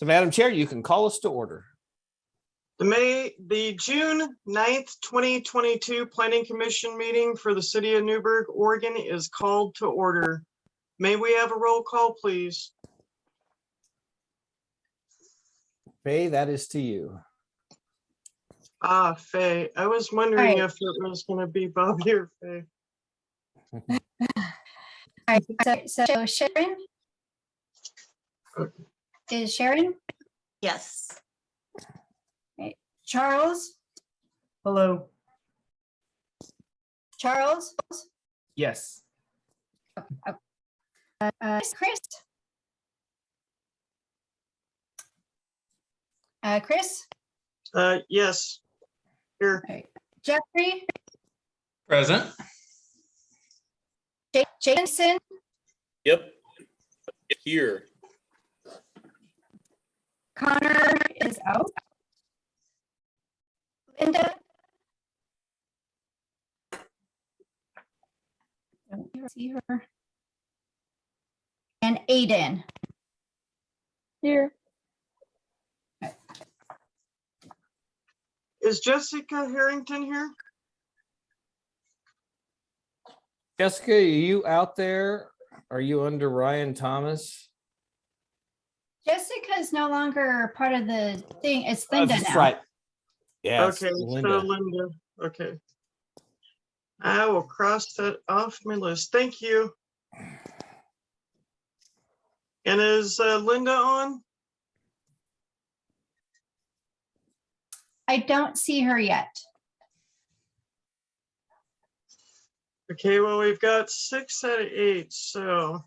So Madam Chair, you can call us to order. The June 9th, 2022 Planning Commission meeting for the city of Newberg, Oregon is called to order. May we have a roll call, please? Faye, that is to you. Ah, Faye. I was wondering Right. if it was going to be Bobby or Faye. All right, so Sharon? Is Sharon? Yes. Charles? Hello. Charles? Yes. Chris? Chris? Yes. Here. All right. Jeffrey? Present. Jason? Yep. Here. Connor is out. Linda? Don't see her. And Aiden? Here. Is Jessica Harrington here? Jessica, are you out there? Are you under Ryan Thomas? Jessica is no longer part of the thing. It's Linda That's now. right. Yes, Okay, Linda. so Linda. Okay. I will cross that off my list. Thank you. And is Linda on? I don't see her yet. Okay, well, we've got 6 out of 8, so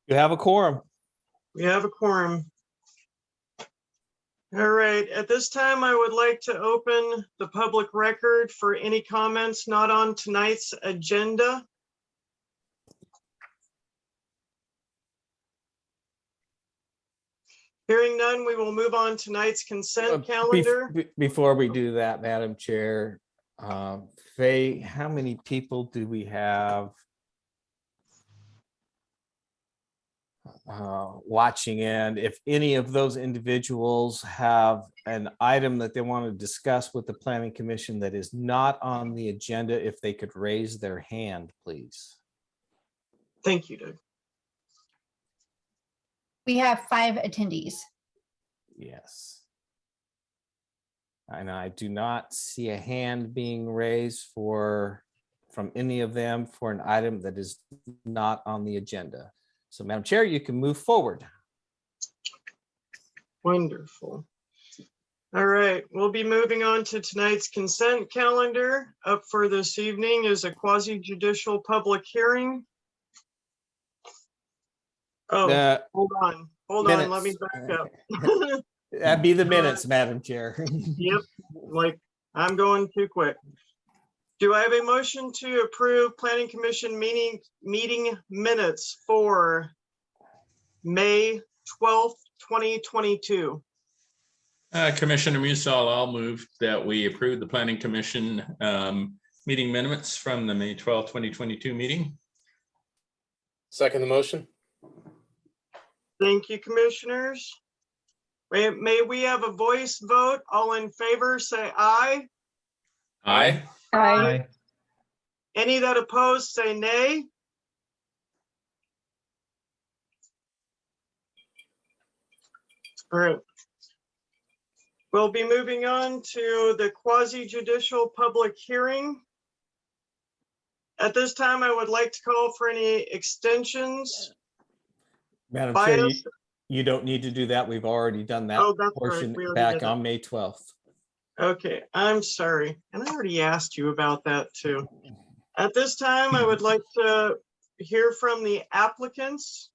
You have a quorum. we have a quorum. All right, at this time, I would like to open the public record for any comments not on tonight's agenda. Hearing none, we will move on tonight's consent calendar. Before we do that, Madam Chair, Faye, how many people do we have watching? And if any of those individuals have an item that they want to discuss with the Planning Commission that is not on the agenda, if they could raise their hand, please. Thank you, Doug. We have 5 attendees. Yes. And I do not see a hand being raised from any of them for an item that is not on the agenda. So Madam Chair, you can move forward. Wonderful. All right, we'll be moving on to tonight's consent calendar. Up for this evening is a quasi-judicial public hearing. Oh, hold on, let me back up. That'd be the minutes, Madam Chair. Yep, like I'm going too quick. Do I have a motion to approve Planning Commission meeting minutes for May 12th, 2022? Commissioner Musall, I'll move that we approve the Planning Commission meeting minutes from the May 12th, 2022 meeting. Second the motion. Thank you, commissioners. May we have a voice vote? All in favor, say aye. Aye. Aye. Any that oppose, say nay. All right. We'll be moving on to the quasi-judicial public hearing. At this time, I would like to call for any extensions. Madam Chair, you don't need to do that. We've already done that portion back on May 12th. Okay, I'm sorry. And I already asked you about that too. At this time, I would like to hear from the applicants.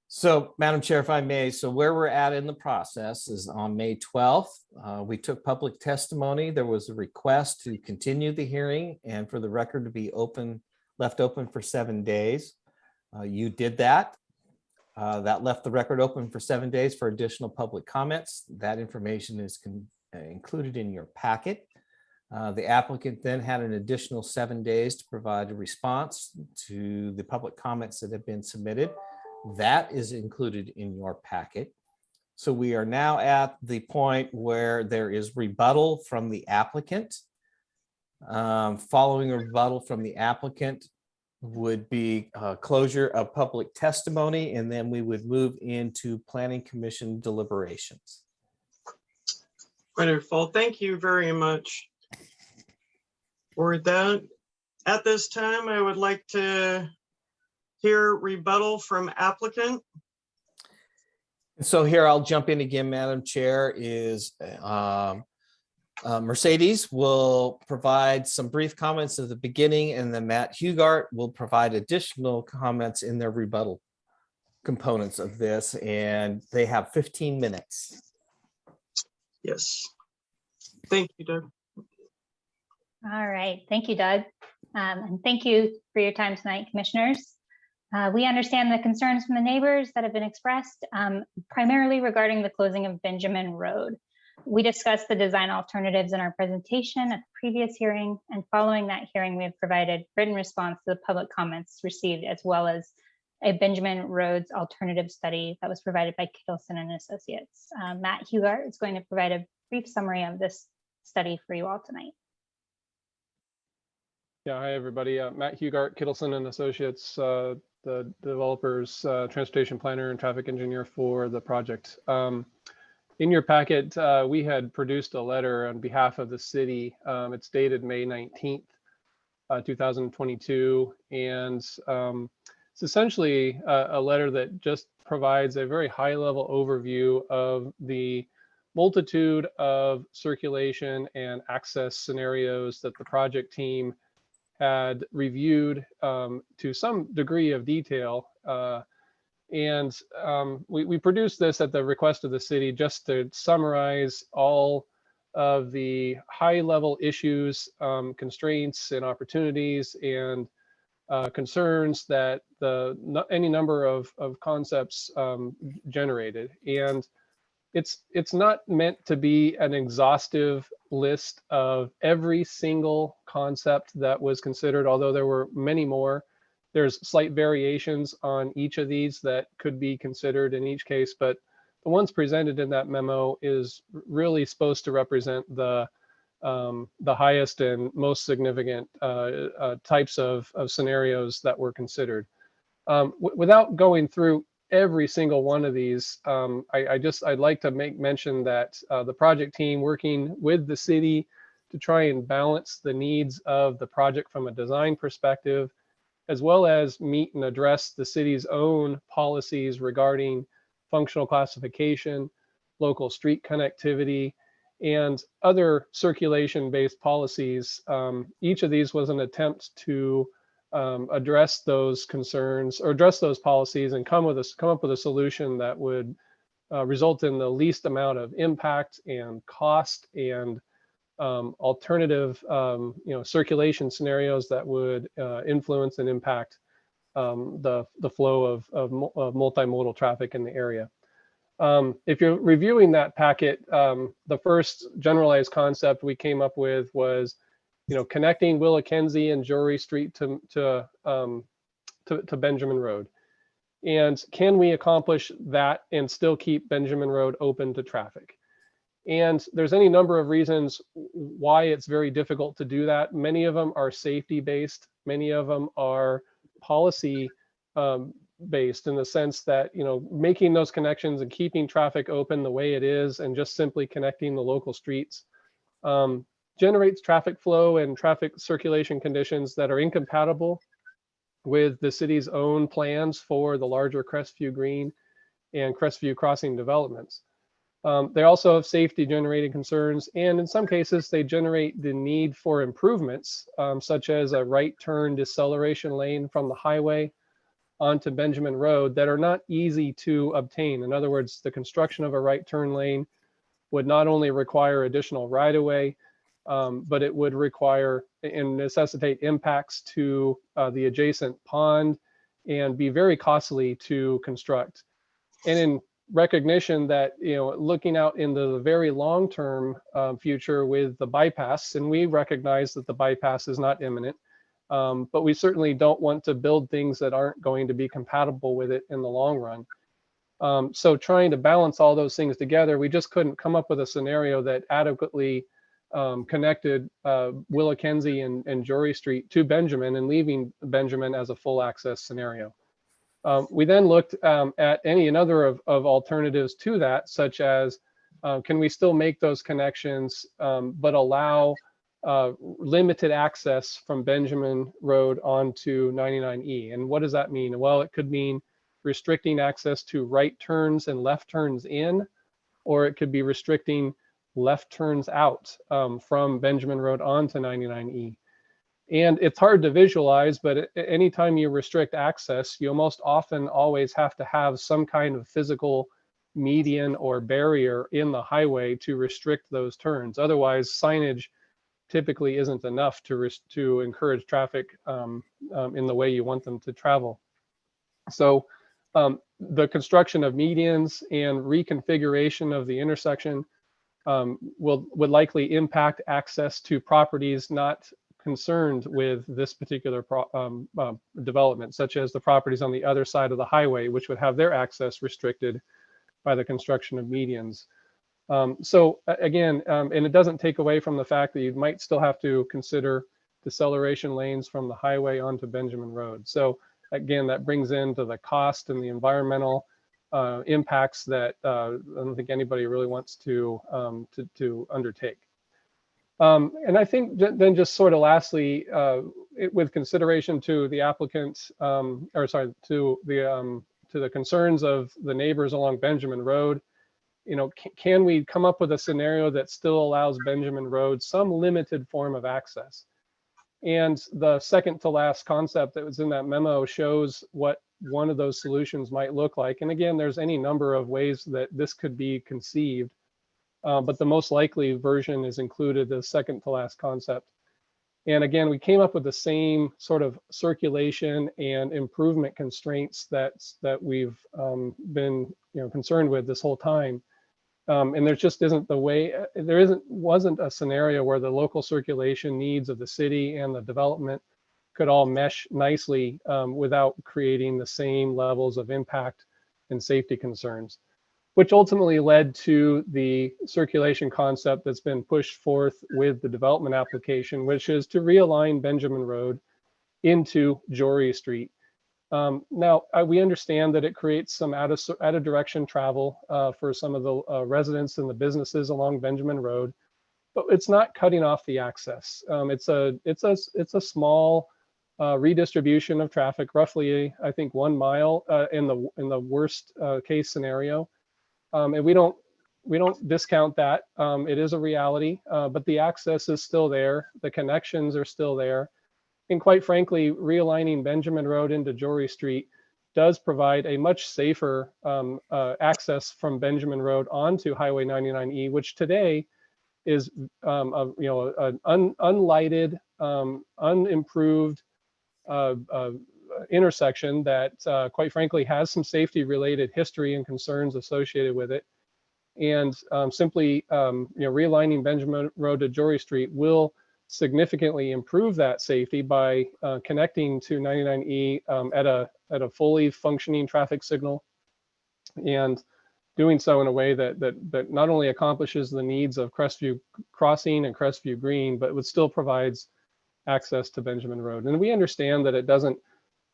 So, Madam Chair, if I may, so where we're at in the process is on May 12th, we took public testimony. There was a request to continue the hearing and for the record to be left open for 7 days. You did that. That left the record open for 7 days for additional public comments. That information is included in your packet. The applicant then had an additional 7 days to provide a response to the public comments that have been submitted. That is included in your packet. So we are now at the point where there is rebuttal from the applicant. Following a rebuttal from the applicant would be closure of public testimony, and then we would move into planning commission deliberations. Wonderful. Thank you very much for that. At this time, I would like to hear rebuttal from applicant. So here I'll jump in again, Madam Chair, is Mercedes will provide some brief comments at the beginning, and then Matt Hugart will provide additional comments in their rebuttal components of this, and they have 15 minutes. Yes. Thank you, Doug. All right, thank you, Doug. And thank you for your time tonight, commissioners. We understand the concerns from the neighbors that have been expressed, primarily regarding the closing of Benjamin Road. We discussed the design alternatives in our presentation at the previous hearing, and following that hearing, we have provided written response to the public comments received, as well as a Benjamin Roads alternative study that was provided by Kittleson and Associates. Matt Hugart is going to provide a brief summary of this study for you all tonight. Yeah, hi, everybody. Matt Hugart, Kittleson and Associates, the developer's transportation planner and traffic engineer for the project. In your packet, we had produced a letter on behalf of the city. It's dated May 19th, 2022. And it's essentially a letter that just provides a very high level overview of the multitude of circulation and access scenarios that the project team had reviewed to some degree of detail. We produced this at the request of the city just to summarize all of the high level issues, constraints and opportunities and concerns that any number of concepts generated. And it's not meant to be an exhaustive list of every single concept that was considered, although there were many more. There's slight variations on each of these that could be considered in each case, but the ones presented in that memo is really supposed to represent the highest and most significant types of scenarios that were considered. Without going through every single one of these, I'd like to make mention that the project team working with the city to try and balance the needs of the project from a design perspective, as well as meet and address the city's own policies regarding functional classification, local street connectivity, and other circulation-based policies. Each of these was an attempt to address those concerns or address those policies and come up with a solution that would result in the least amount of impact and cost and alternative circulation scenarios that would influence and impact the flow of multimodal traffic in the area. If you're reviewing that packet, the first generalized concept we came up with was connecting Willackenzie and Jory Street to Benjamin Road. And can we accomplish that and still keep Benjamin Road open to traffic? And there's any number of reasons why it's very difficult to do that. Many of them are safety based. Many of them are policy based in the sense that, making those connections and keeping traffic open the way it is and just simply connecting the local streets generates traffic flow and traffic circulation conditions that are incompatible with the city's own plans for the larger Crestview Green and Crestview Crossing developments. They also have safety generating concerns, and in some cases they generate the need for improvements, such as a right turn deceleration lane from the highway onto Benjamin Road that are not easy to obtain. In other words, the construction of a right turn lane would not only require additional right-of-way, but it would require and necessitate impacts to the adjacent pond and be very costly to construct. And in recognition that, looking out into the very long-term future with the bypass, and we recognize that the bypass is not imminent, but we certainly don't want to build things that aren't going to be compatible with it in the long run. So trying to balance all those things together, we just couldn't come up with a scenario that adequately connected Willackenzie and Jory Street to Benjamin and leaving Benjamin as a full access scenario. We then looked at any another of alternatives to that, such as can we still make those connections but allow limited access from Benjamin Road onto 99E? And what does that mean? Well, it could mean restricting access to right turns and left turns in, or it could be restricting left turns out from Benjamin Road onto 99E. And it's hard to visualize, but anytime you restrict access, you most often always have to have some kind of physical median or barrier in the highway to restrict those turns. Otherwise, signage typically isn't enough to encourage traffic in the way you want them to travel. So the construction of medians and reconfiguration of the intersection would likely impact access to properties not concerned with this particular development, such as the properties on the other side of the highway, which would have their access restricted by the construction of medians. So again, and it doesn't take away from the fact that you might still have to consider deceleration lanes from the highway onto Benjamin Road. So again, that brings into the cost and the environmental impacts that I don't think anybody really wants to undertake. And I think then just sort of lastly, with consideration to the applicant, or sorry, to the concerns of the neighbors along Benjamin Road, you know, can we come up with a scenario that still allows Benjamin Road some limited form of access? And the second to last concept that was in that memo shows what one of those solutions might look like. And again, there's any number of ways that this could be conceived. But the most likely version is included as second to last concept. And again, we came up with the same sort of circulation and improvement constraints that we've been concerned with this whole time. And there just isn't the way, wasn't a scenario where the local circulation needs of the city and the development could all mesh nicely without creating the same levels of impact and safety concerns, which ultimately led to the circulation concept that's been pushed forth with the development application, which is to realign Benjamin Road into Jory Street. Now, we understand that it creates some out of direction travel for some of the residents and the businesses along Benjamin Road, but it's not cutting off the access. It's a small redistribution of traffic, roughly, I think, 1 mile in the worst case scenario. And we don't discount that. It is a reality, but the access is still there. The connections are still there. And quite frankly, realigning Benjamin Road into Jory Street does provide a much safer access from Benjamin Road onto Highway 99E, which today is an unlighted, unimproved intersection that quite frankly has some safety related history and concerns associated with it. And simply realigning Benjamin Road to Jory Street will significantly improve that safety by connecting to 99E at a fully functioning traffic signal, and doing so in a way that not only accomplishes the needs of Crestview Crossing and Crestview Green, but it still provides access to Benjamin Road. And we understand that it doesn't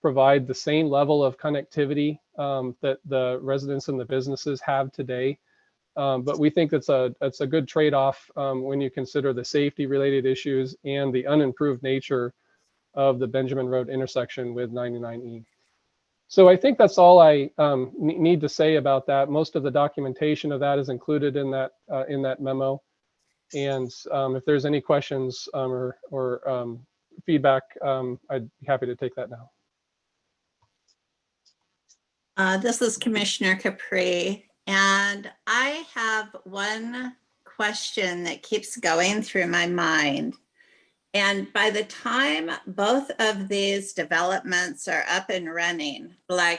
provide the same level of connectivity that the residents and the businesses have today. But we think that's a good trade-off when you consider the safety related issues and the unimproved nature of the Benjamin Road intersection with 99E. So I think that's all I need to say about that. Most of the documentation of that is included in that memo. And if there's any questions or feedback, I'd be happy to take that now. This is Commissioner Capri, and I have one question that keeps going through my mind. And by the time both of these developments are up and running,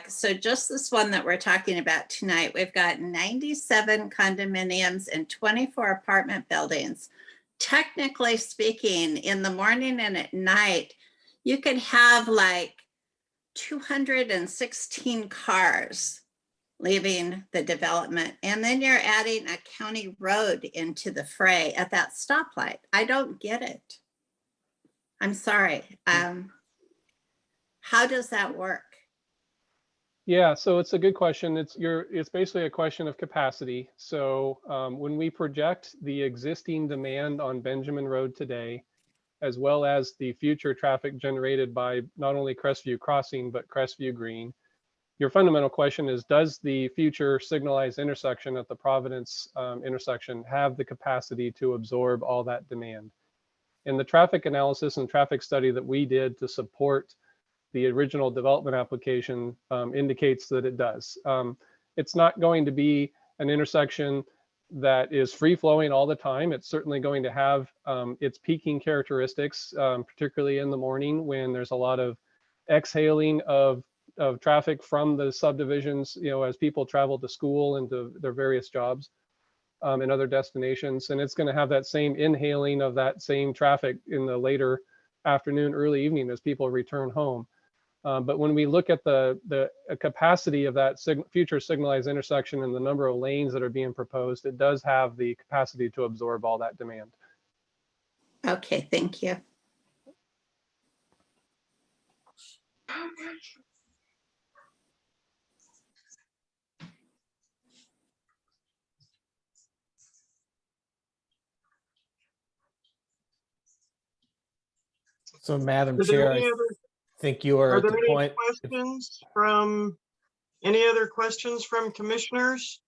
so just this one that we're talking about tonight, we've got 97 condominiums and 24 apartment buildings. Technically speaking, in the morning and at night, you could have like 216 cars leaving the development. And then you're adding a county road into the fray at that stoplight. I don't get it. I'm sorry. How does that work? Yeah, so it's a good question. It's basically a question of capacity. So when we project the existing demand on Benjamin Road today, as well as the future traffic generated by not only Crestview Crossing, but Crestview Green, your fundamental question is, does the future signalized intersection at the Providence intersection have the capacity to absorb all that demand? And the traffic analysis and traffic study that we did to support the original development application indicates that it does. It's not going to be an intersection that is free flowing all the time. It's certainly going to have its peaking characteristics, particularly in the morning when there's a lot of exhaling of traffic from the subdivisions, as people travel to school and to their various jobs and other destinations. And it's going to have that same inhaling of that same traffic in the later afternoon, early evening as people return home. But when we look at the capacity of that future signalized intersection and the number of lanes that are being proposed, it does have the capacity to absorb all that demand. Okay, thank you. So Madam Are there Chair, any I other, think you are are at there the any point. questions from, any other questions from commissioners?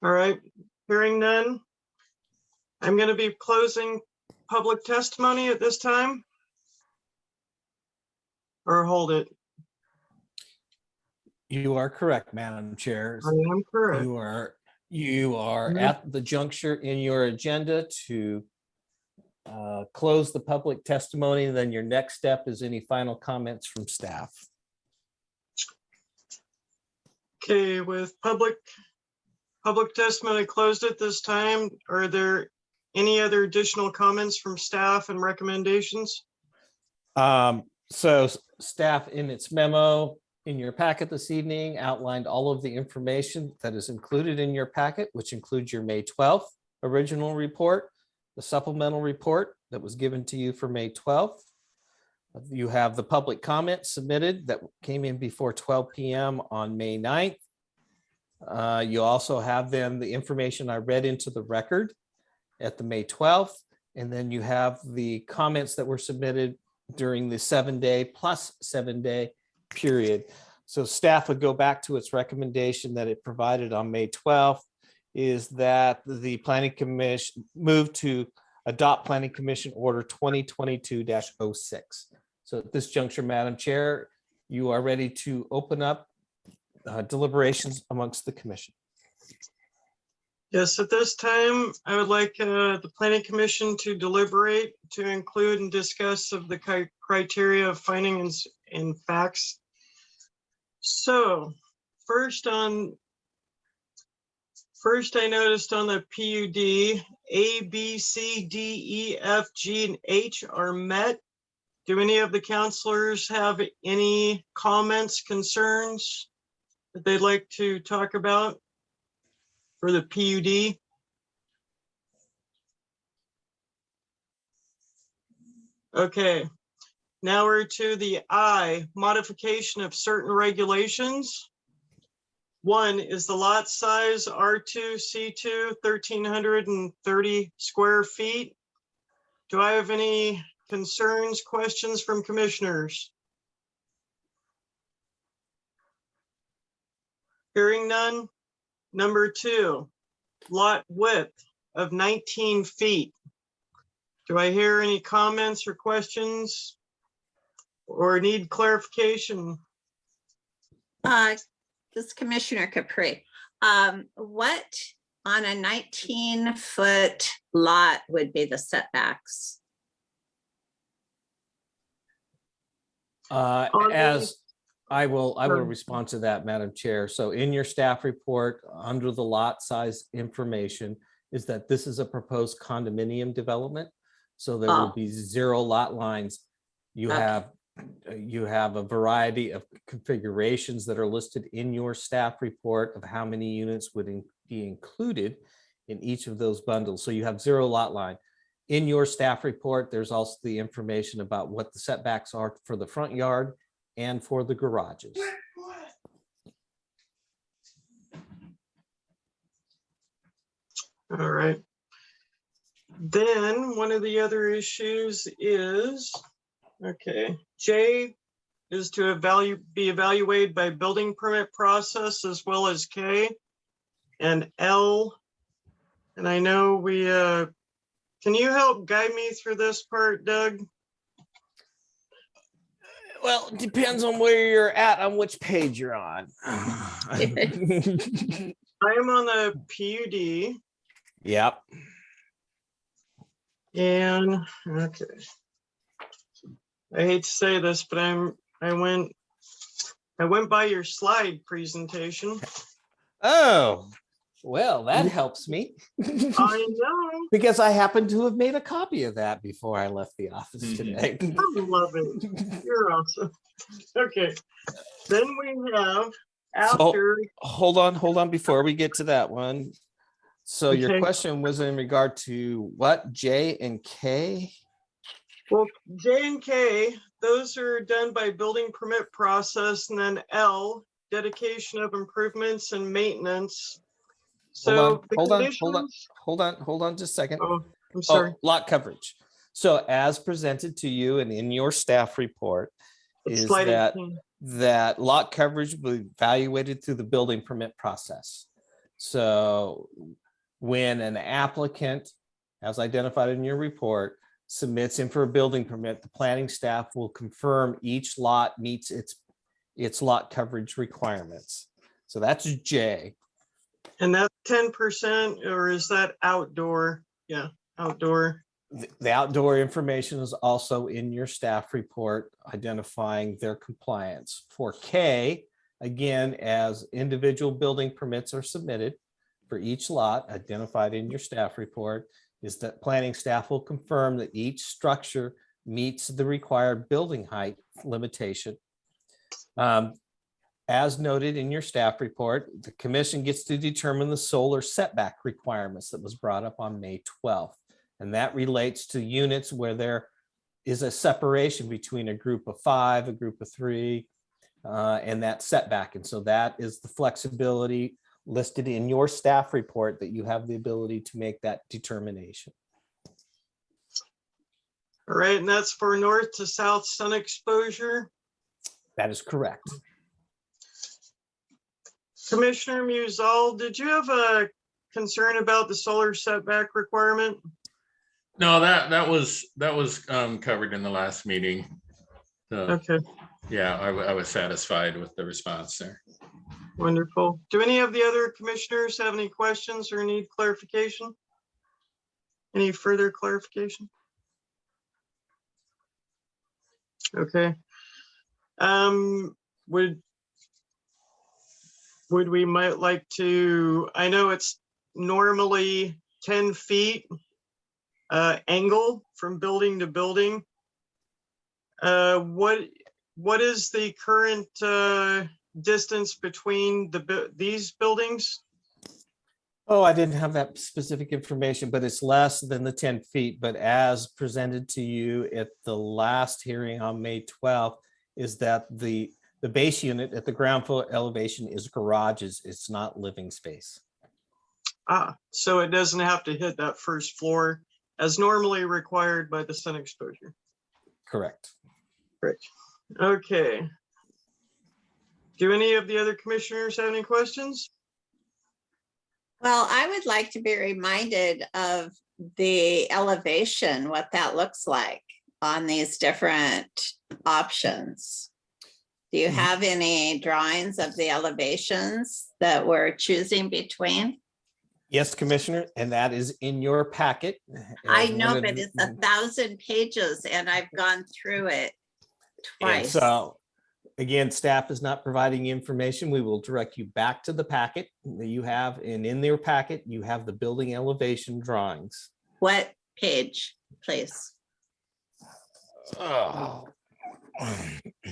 All right, hearing none. I'm going to be closing public testimony at this time. Or hold it. You are correct, Madam Chair. I am correct. You are Mhm. at the juncture in your agenda to close the public testimony. Then your next step is any final comments from staff. Okay, with public testimony closed at this time, are there any other additional comments from staff and recommendations? So staff in its memo in your packet this evening outlined all of the information that is included in your packet, which includes your May 12th original report, the supplemental report that was given to you for May 12th. You have the public comments submitted that came in before 12 p.m. on May 9th. You also have then the information I read into the record at the May 12th. And then you have the comments that were submitted during the 7-day plus 7-day period. So staff would go back to its recommendation that it provided on May 12th, is that the Planning Commission moved to adopt Planning Commission Order 2022-06. So at this juncture, Madam Chair, you are ready to open up deliberations amongst the commission. Yes, at this time, I would like the Planning Commission to deliberate to include and discuss of the criteria of findings and facts. So first I noticed on the PUD, A, B, C, D, E, F, G, and H are met. Do any of the counselors have any comments, concerns that they'd like to talk about for the PUD? Okay, now we're to the I, modification of certain regulations. One is the lot size R2, C2, 1,330 square feet. Do I have any concerns, questions from commissioners? Hearing none. Number 2, lot width of 19 feet. Do I hear any comments or questions or need clarification? This is Commissioner Capri. What on a 19-foot lot would be the setbacks? As I will Sure. respond to that, Madam Chair. So in your staff report, under the lot size information, is that this is a proposed condominium development. So there will Oh. be 0 lot lines. You Okay. have you have a variety of configurations that are listed in your staff report of how many units would be included in each of those bundles. So you have 0 lot line. In your staff report, there's also the information about what the setbacks are for the front yard and for the garages. All right. Then one of the other issues is, okay, J is to be evaluated by building permit process as well as K and L. And I know we, can you help guide me through this part, Doug? Well, it depends on where you're at, on which page you're on. I am on the PUD Yep. and, okay. I hate to say this, but I went by your slide presentation. Oh, well, that helps me. I know. Because I happen to have made a copy of that before I left the office today. I love it. You're awesome. Okay. Then we have after. Hold on before we get to that one. So your Okay. question was in regard to what, J and K? Well, J and K, those are done by building permit process, and then L, dedication of improvements and maintenance. So the conditions. Hold on just a second. Oh, I'm sorry. Oh, lot coverage. So as presented to you and in your staff report It's is slide that 18. that lot coverage will be evaluated through the building permit process. So when an applicant, as identified in your report, submits in for a building permit, the planning staff will confirm each lot meets its lot coverage requirements. So that's J. And that's 10%, or is that outdoor? Yeah, outdoor. The outdoor information is also in your staff report identifying their compliance. For K, again, as individual building permits are submitted for each lot identified in your staff report, is that planning staff will confirm that each structure meets the required building height limitation. As noted in your staff report, the commission gets to determine the solar setback requirements that was brought up on May 12th. And that relates to units where there is a separation between a group of 5, a group of 3, and that setback. And so that is the flexibility listed in your staff report that you have the ability to make that determination. All right, and that's for north to south sun exposure. That is correct. Commissioner Musall, did you have a concern about the solar setback requirement? No, that was covered in the last meeting. So, Okay, yeah, I was satisfied with the response there. wonderful. Do any of the other commissioners have any questions or need clarification? Any further clarification? Okay. Would we might like to, I know it's normally 10 feet angle from building to building. What is the current distance between these buildings? Oh, I didn't have that specific information, but it's less than the 10 feet. But as presented to you at the last hearing on May 12th, is that the base unit at the ground floor elevation is garages. It's not living space. Ah, so it doesn't have to hit that first floor as normally required by the sun exposure. Correct. Great. Okay. Do any of the other commissioners have any questions? Well, I would like to be reminded of the elevation, what that looks like on these different options. Do you have any drawings of the elevations that we're choosing between? Yes, Commissioner, and that is in your packet. I as know, one of but the- it's 1,000 pages and I've gone through it And twice. so, again, staff is not providing information. We will direct you back to the packet that you have, and in their packet, you have the building elevation drawings. What page, please? Oh,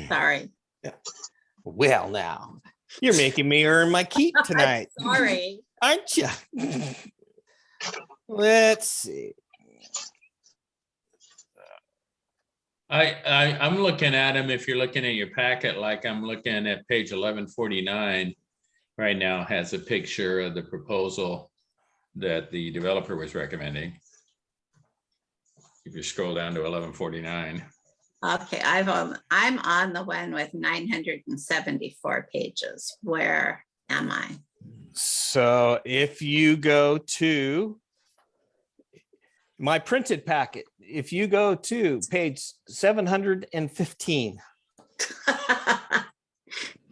Sorry. Well, now you're making me earn my keep tonight, Sorry. aren't you? Let's see. I'm looking at them, if you're looking at your packet, like I'm looking at page 1149 right now, has a picture of the proposal that the developer was recommending. If you scroll down to 1149. Okay, I'm on the one with 974 pages. Where am I? So if you go to my printed packet, if you go to page 715,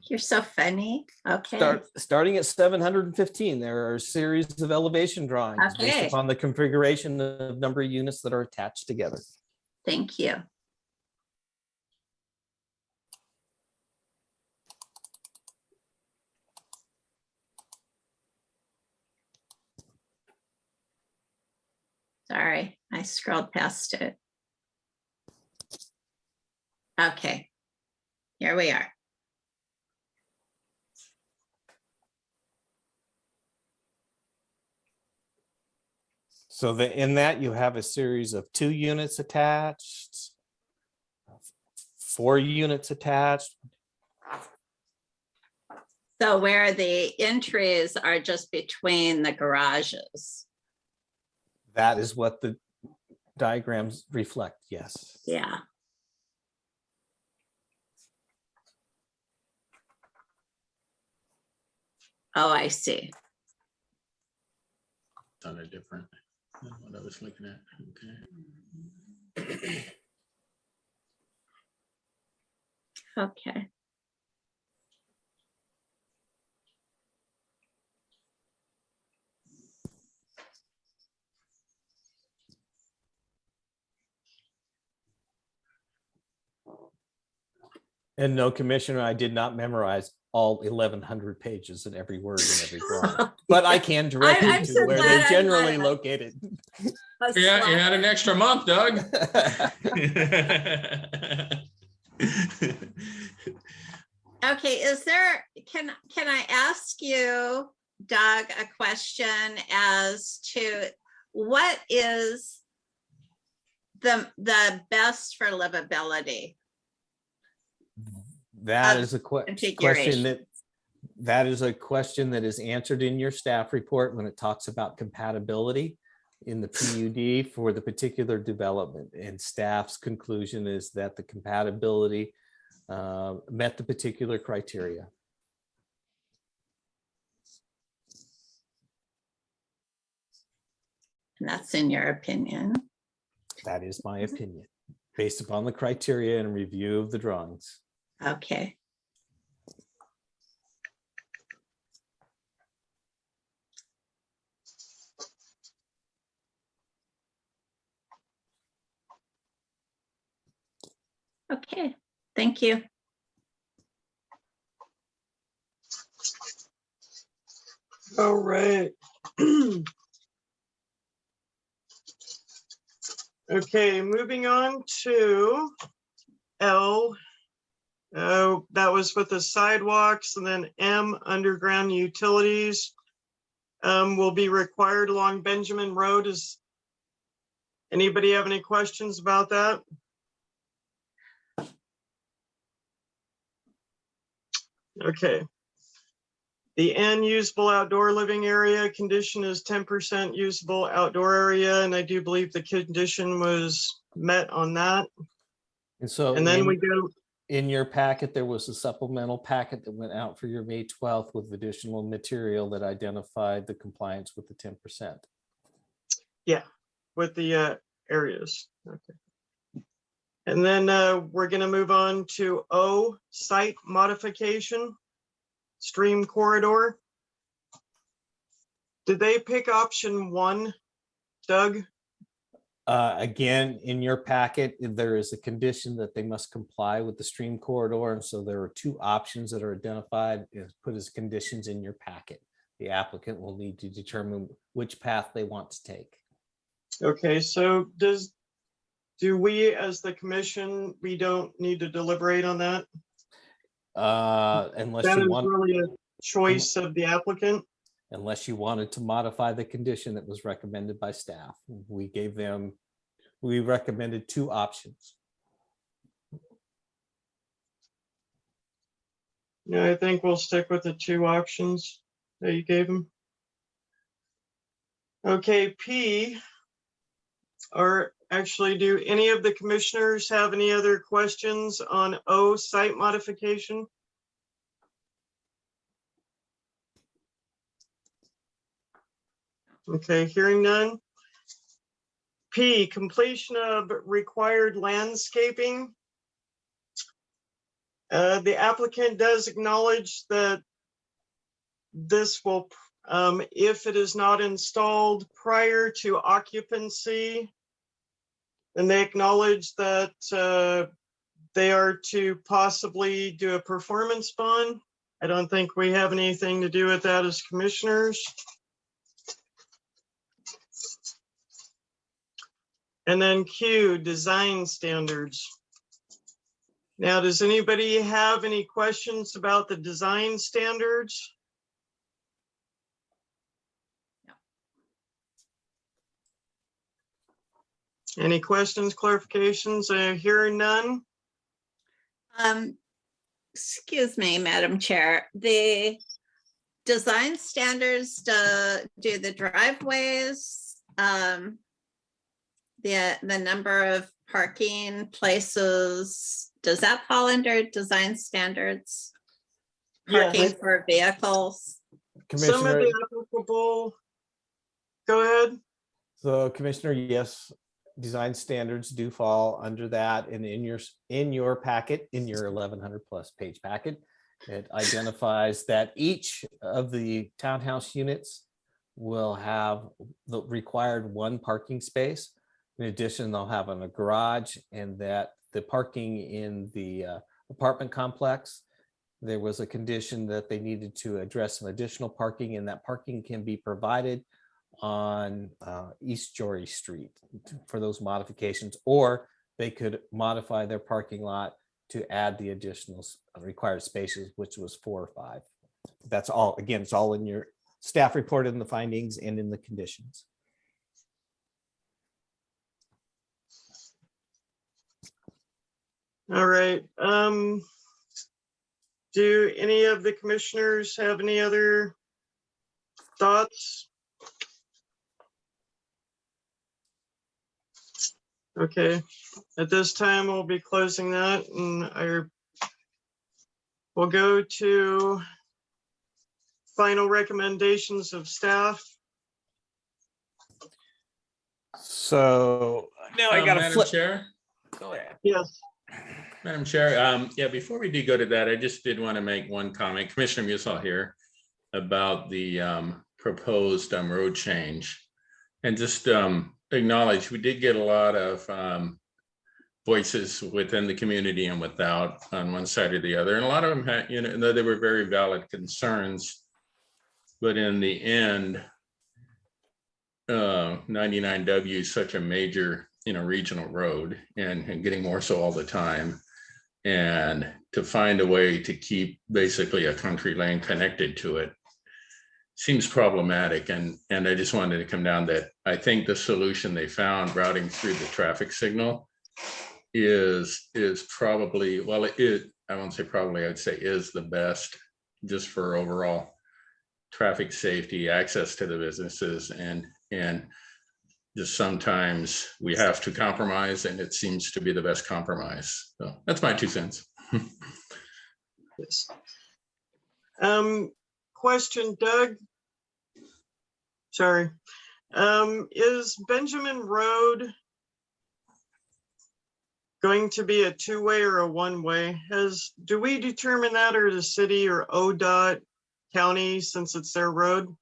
You're so funny. Okay. starting at 715, there are a series of elevation drawings based Okay. upon the configuration of number of units that are attached together. Thank you. Sorry, I scrolled past it. Okay, here we are. So in that you have a series of 2 units attached, 4 units attached. So where the entries are just between the garages. That is what the diagrams reflect, yes. Yeah. Oh, I see. On a different than what I was looking at. Okay. Okay. And no, Commissioner, I did not memorize all 1,100 pages and every word in every drawing, but I can direct you I'm to so where glad they're I'm generally not a- located. Yeah, you had an extra month, Doug. Okay, is there, can I ask you, Doug, a question as to what is the best for livability? That Of is a question configuration. that is a question that is answered in your staff report when it talks about compatibility in the PUD for the particular development. And staff's conclusion is that the compatibility met the particular criteria. And that's in your opinion. That is my opinion, based upon the criteria and review of the drawings. Okay. Okay, thank you. All right. Okay, moving on to L. That was with the sidewalks, and then M, underground utilities will be required along Benjamin Road. Is anybody have any questions about that? Okay. The N, usable outdoor living area condition is 10% usable outdoor area, and I do believe the condition was met on that. And so And then we go, in your packet, there was a supplemental packet that went out for your May 12th with additional material that identified the compliance with the 10%. yeah, with the areas. Okay. And then we're going to move on to O, site modification, stream corridor. Did they pick option 1, Doug? Again, in your packet, there is a condition that they must comply with the stream corridor. And so there are 2 options that are identified and put as conditions in your packet. The applicant will need to determine which path they want to take. Okay, so does Do we, as the commission, we don't need to deliberate on that? Unless That you is want, really a choice of the applicant. unless you wanted to modify the condition that was recommended by staff. We recommended two options. Yeah, I think we'll stick with the two options that you gave him. Okay, P. Or actually, do any of the commissioners have any other questions on O, site modification? Okay, hearing none. P, completion of required landscaping. The applicant does acknowledge that this will, if it is not installed prior to occupancy, then they acknowledge that they are to possibly do a performance bond. I don't think we have anything to do with that as commissioners. And then Q, design standards. Now, does anybody have any questions about the design standards? Any questions, clarifications? Hearing none. Excuse me, Madam Chair, the design standards do the driveways, the number of parking places, does that fall under design standards? Yes. Parking for vehicles? Some of Commissioner, the applicable, go ahead. so Commissioner, yes, design standards do fall under that. And in your packet, in your 1100 plus page packet, it identifies that each of the townhouse units will have the required one parking space. In addition, they'll have a garage, and that the parking in the apartment complex, there was a condition that they needed to address some additional parking, and that parking can be provided on East Jory Street for those modifications, or they could modify their parking lot to add the additional required spaces, which was 4 or 5. That's all, again, it's all in your staff report in the findings and in the conditions. All right. Do any of the commissioners have any other thoughts? Okay, at this time, we'll be closing that, and we'll go to final recommendations of staff. So now I gotta Madam flip. Chair, Go ahead. Yes, Madam Chair, yeah, before we do go to that, I just did want to make one comment. Commissioner Musall here about the proposed road change. And just acknowledge, we did get a lot of voices within the community and without on one side or the other. And a lot of them had, you know, they were very valid concerns. But in the end, 99W is such a major, regional road and getting more so all the time. And to find a way to keep basically a country lane connected to it seems problematic. And I just wanted to come down that I think the solution they found routing through the traffic signal is probably, well, I won't say probably, I'd say is the best just for overall traffic safety, access to the businesses, and just sometimes we have to compromise, and it seems to be the best compromise. So that's my 2 cents. yes. Question, Doug. Sorry. Is Benjamin Road going to be a 2-way or a 1-way? Do we determine that, or the city or ODOT county, since it's their road?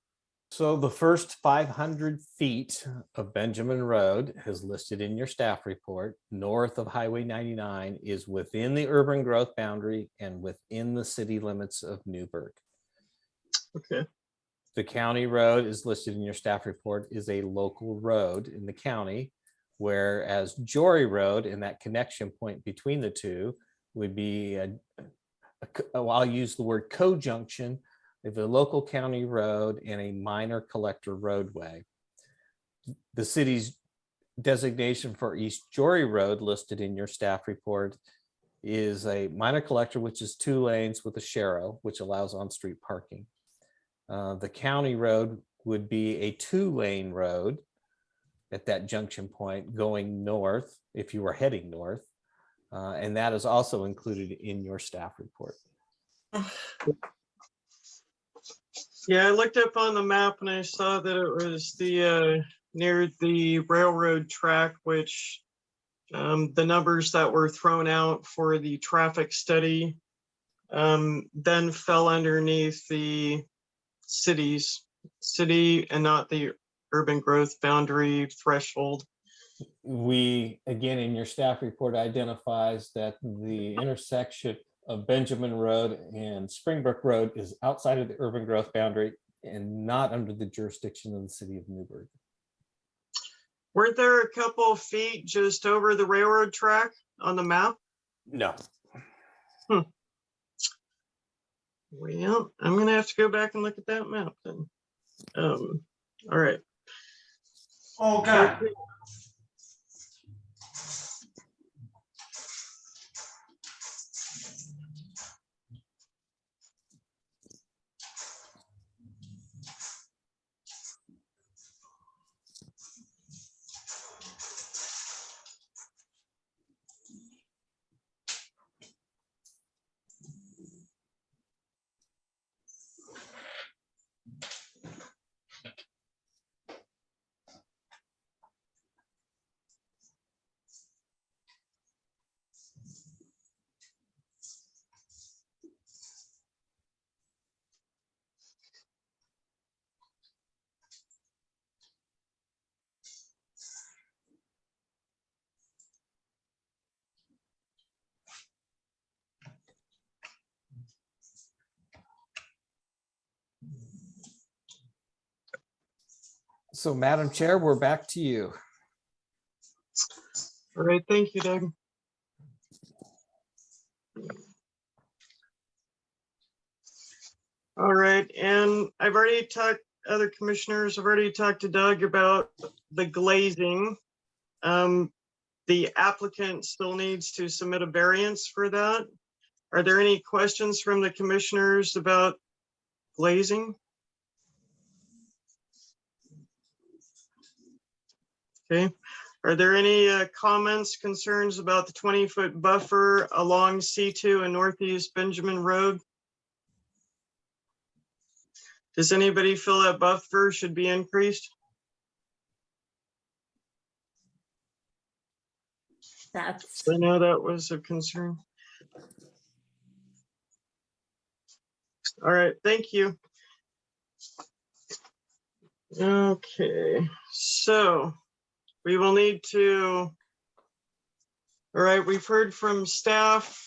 So the first 500 feet of Benjamin Road is listed in your staff report. North of Highway 99 is within the urban growth boundary and within the city limits of Newberg. Okay. The county road is listed in your staff report is a local road in the county Whereas Jory Road and that connection point between the two would be I'll use the word conjunction of a local county road and a minor collector roadway. The city's designation for East Jory Road listed in your staff report is a minor collector, which is 2 lanes with a sharrow, which allows on-street parking. The county road would be a 2-lane road at that junction point going north if you were heading north. And that is also included in your staff report. Yeah, I looked up on the map and I saw that it was the near the railroad track, which the numbers that were thrown out for the traffic study then fell underneath the city and not the urban growth boundary threshold. We, again, in your staff report identifies that the intersection of Benjamin Road and Springbrook Road is outside of the urban growth boundary and not under the jurisdiction of the city of Newberg. Weren't there a couple of feet just over the railroad track on the map? No. Well, I'm gonna have to go back and look at that map then. All right. Oh, God. So Madam Chair, we're back to you. All right, thank you, Doug. All right, and I've already talked, other commissioners, I've already talked to Doug about the glazing. The applicant still needs to submit a variance for that. Are there any questions from the commissioners about glazing? Okay, are there any comments, concerns about the 20-foot buffer along C2 and Northeast Benjamin Road? Does anybody feel that buffer should be increased? That's, I know that was a concern. All right, thank you. Okay, so we will need to, all right, we've heard from staff.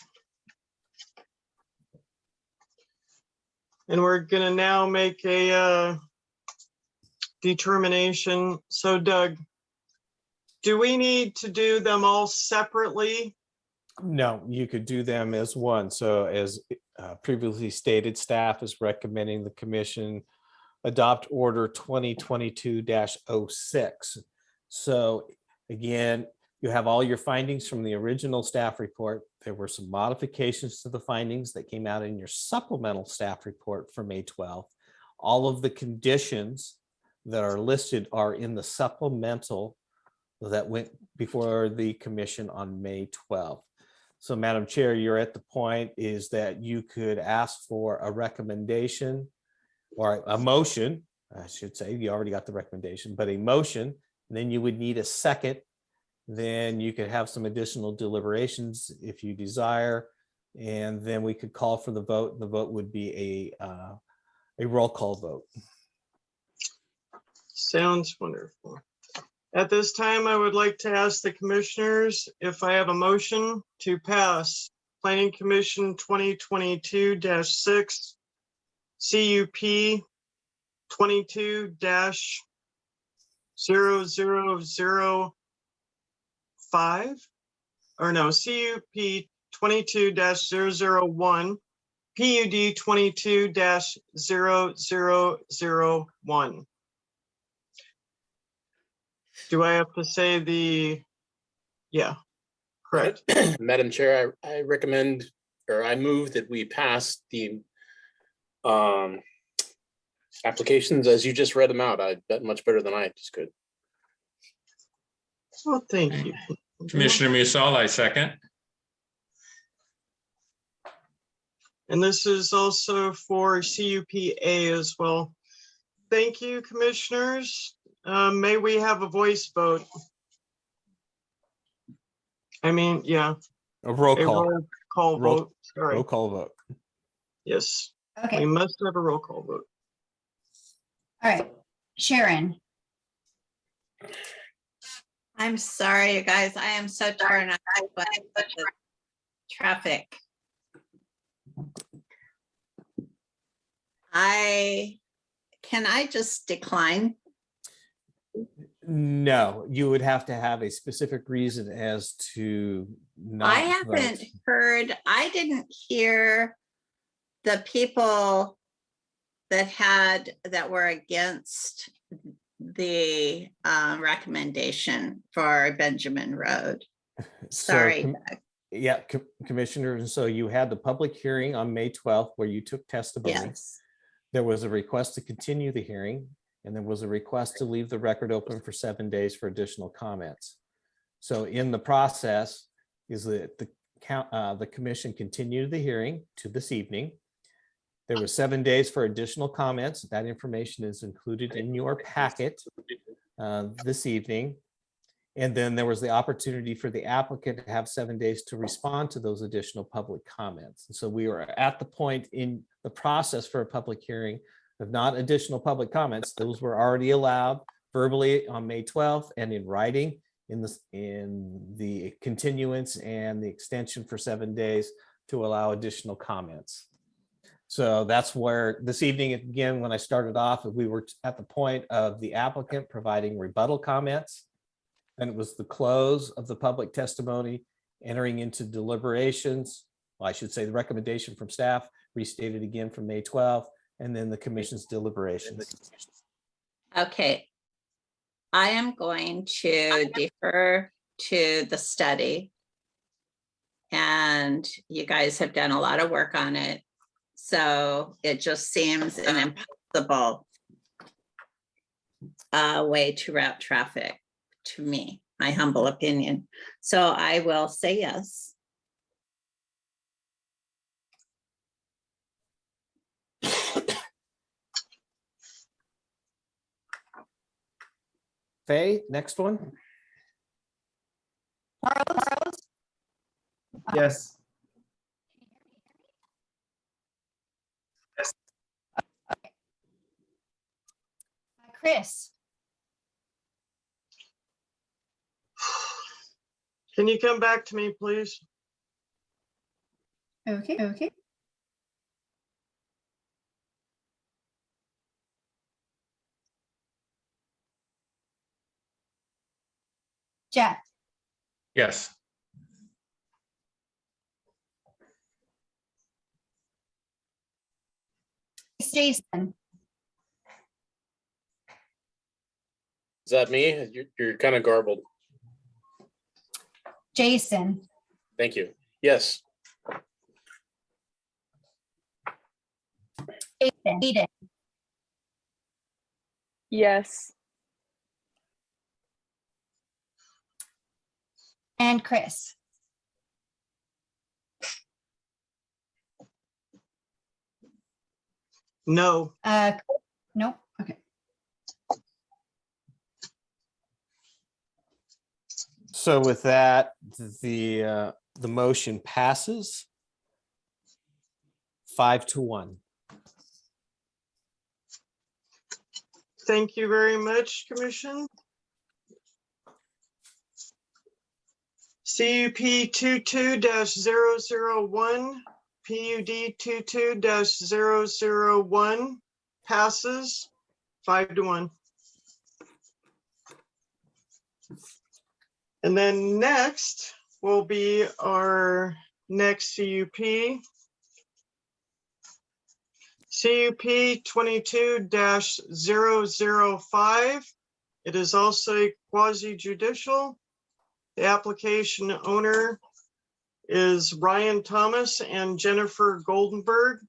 And we're gonna now make a determination. So Doug, do we need to do them all separately? No, you could do them as one. So as previously stated, staff is recommending the commission adopt order 2022-06. So again, you have all your findings from the original staff report. There were some modifications to the findings that came out in your supplemental staff report for May 12th. All of the conditions that are listed are in the supplemental that went before the commission on May 12th. So Madam Chair, you're at the point is that you could ask for a recommendation or a motion, I should say, you already got the recommendation, but a motion, then you would need a second. Then you could have some additional deliberations if you desire, and then we could call for the vote. The vote would be a roll call vote. Sounds wonderful. At this time, I would like to ask the commissioners if I have a motion to pass Planning Commission 2022-6 CUP 22-000 CUP 22-001, PUD 22-0001. Do I have to say the, yeah, correct. Madam Chair, I recommend, or I move that we pass the applications as you just read them out. I bet much better than I just could. Well, thank you. Commissioner Musall, I second. And this is also for CUPA as well. Thank you, commissioners. May we have a voice vote? I mean, yeah, A roll a call, roll call Roll- vote. Sorry. roll call vote. Yes, we Okay, all must have a roll call vote. right. Sharon, I'm sorry, you guys. I am so torn up by the traffic. Can I just decline? No, you would have to have a specific reason as to not. I haven't vote. heard, I didn't hear the people that were against the recommendation for Benjamin Road. So, Sorry. Yeah, Commissioner, and so you had the public hearing on May 12th where you took testimony. Yes. There was a request to continue the hearing, and there was a request to leave the record open for 7 days for additional comments. So in the process is that the commission continued the hearing to this evening. There were 7 days for additional comments. That information is included in your packet this evening. And then there was the opportunity for the applicant to have 7 days to respond to those additional public comments. And so we were at the point in the process for a public hearing of not additional public comments. Those were already allowed verbally on May 12th and in writing in the continuance and the extension for 7 days to allow additional comments. So that's where this evening, again, when I started off, we were at the point of the applicant providing rebuttal comments. And it was the close of the public testimony, entering into deliberations. Well, I should say the recommendation from staff restated again from May 12th, and then the commission's deliberations. Okay. I am going to defer to the study. And you guys have done a lot of work on it. So it just seems an impossible way to route traffic, to me, my humble opinion. So I will say yes. Faye, next one. Charles, Yes. Chris, Can you come back to me, please? okay. Jeff, Yes. Jason, Is that me? You're kind of garbled. Jason, Thank you. Yes. Eden, Yes. and Chris. No. Nope, okay. So with that, the motion passes 5-1. Thank you very much, Commission. CUP 22-001, PUD 22-001 passes 5-1. And then next will be our next CUP. CUP 22-005. It is also quasi judicial. The application owner is Ryan Thomas and Jennifer Goldenberg.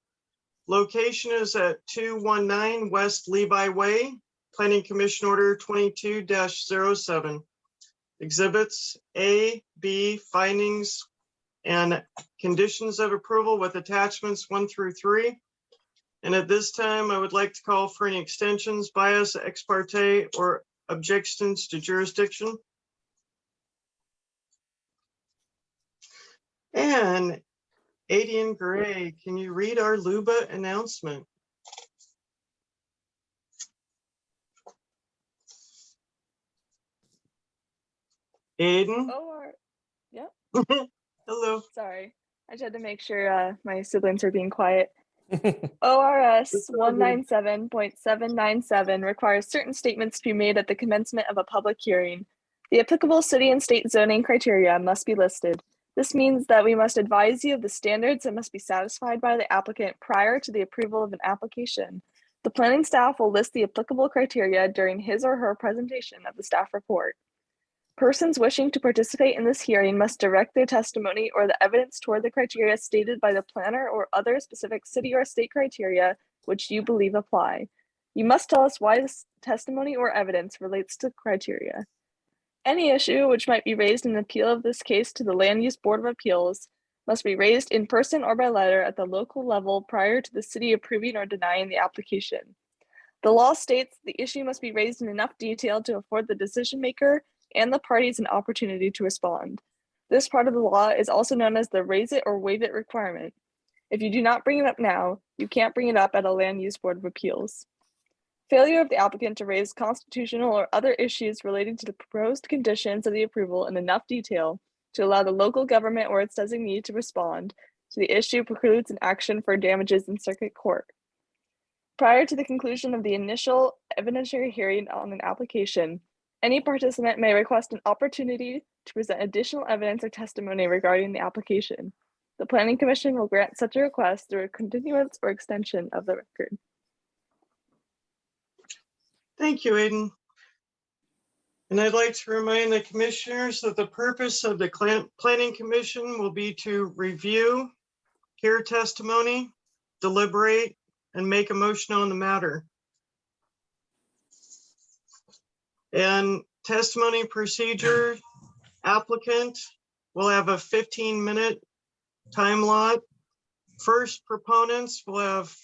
Location is at 219 West Levi Way, Planning Commission Order 22-07. Exhibits A, B, findings, and conditions of approval with attachments 1 through 3. And at this time, I would like to call for any extensions, bias, ex parte, or objections to jurisdiction. And Adian Gray, can you read our LUBA announcement? Aiden? Yep. Hello. Sorry. I just had to make sure my siblings are being quiet. ORS 197.797 requires certain statements to be made at the commencement of a public hearing. The applicable city and state zoning criteria must be listed. This means that we must advise you of the standards that must be satisfied by the applicant prior to the approval of an application. The planning staff will list the applicable criteria during his or her presentation of the staff report. Persons wishing to participate in this hearing must direct their testimony or the evidence toward the criteria stated by the planner or other specific city or state criteria which you believe apply. You must tell us why this testimony or evidence relates to criteria. Any issue which might be raised in an appeal of this case to the Land Use Board of Appeals must be raised in person or by letter at the local level prior to the city approving or denying the application. The law states the issue must be raised in enough detail to afford the decision maker and the parties an opportunity to respond. This part of the law is also known as the raise it or waive it requirement. If you do not bring it up now, you can't bring it up at a Land Use Board of Appeals. Failure of the applicant to raise constitutional or other issues relating to the proposed conditions of the approval in enough detail to allow the local government or its designee to respond to the issue precludes an action for damages in circuit court. Prior to the conclusion of the initial evidentiary hearing on an application, any participant may request an opportunity to present additional evidence or testimony regarding the application. The Planning Commission will grant such a request through a continuance or extension of the record. Thank you, Aiden. And I'd like to remind the commissioners that the purpose of the Planning Commission will be to review, hear testimony, deliberate, and make a motion on the matter. And testimony procedure, applicant will have a 15-minute time lot. First proponents will have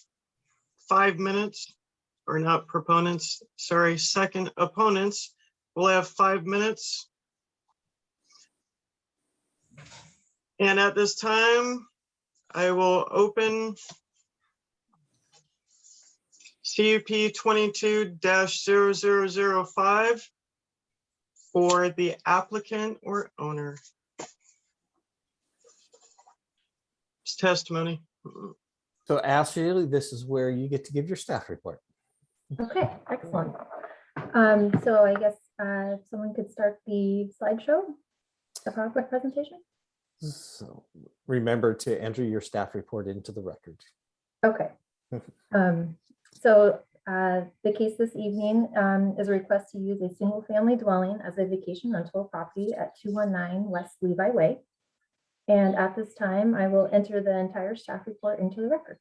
5 minutes, or not proponents, sorry, second opponents will have 5 minutes. And at this time, I will open CUP 22-0005 for the applicant or owner. It's testimony. So Ashley, this is where you get to give your staff report. Okay, excellent. So I guess if someone could start the slideshow, the PowerPoint presentation. So remember to enter your staff report into the record. Okay. So the case this evening is a request to use a single family dwelling as a vacation rental property at 219 West Levi Way. And at this time, I will enter the entire staff report into the record.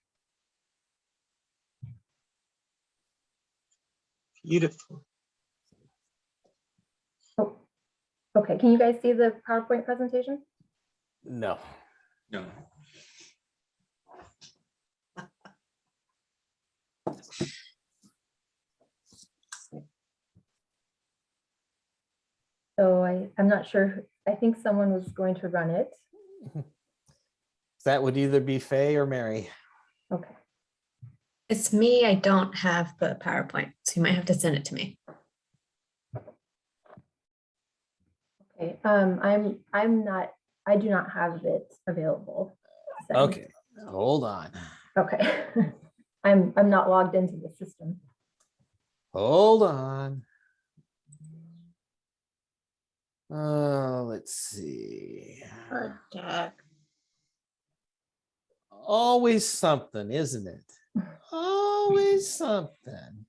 Beautiful. Oh, okay. Can you guys see the PowerPoint presentation? No. No. So I'm not sure. I think someone was going to run it. That would either be Faye or Mary. Okay. It's me. I don't have the PowerPoint, so you might have to send it to me. Okay. I do not have it available. to send. Okay, hold on. Okay. I'm not logged into the system. Hold on. Let's see. Or Doug. Always something, isn't it? Always something.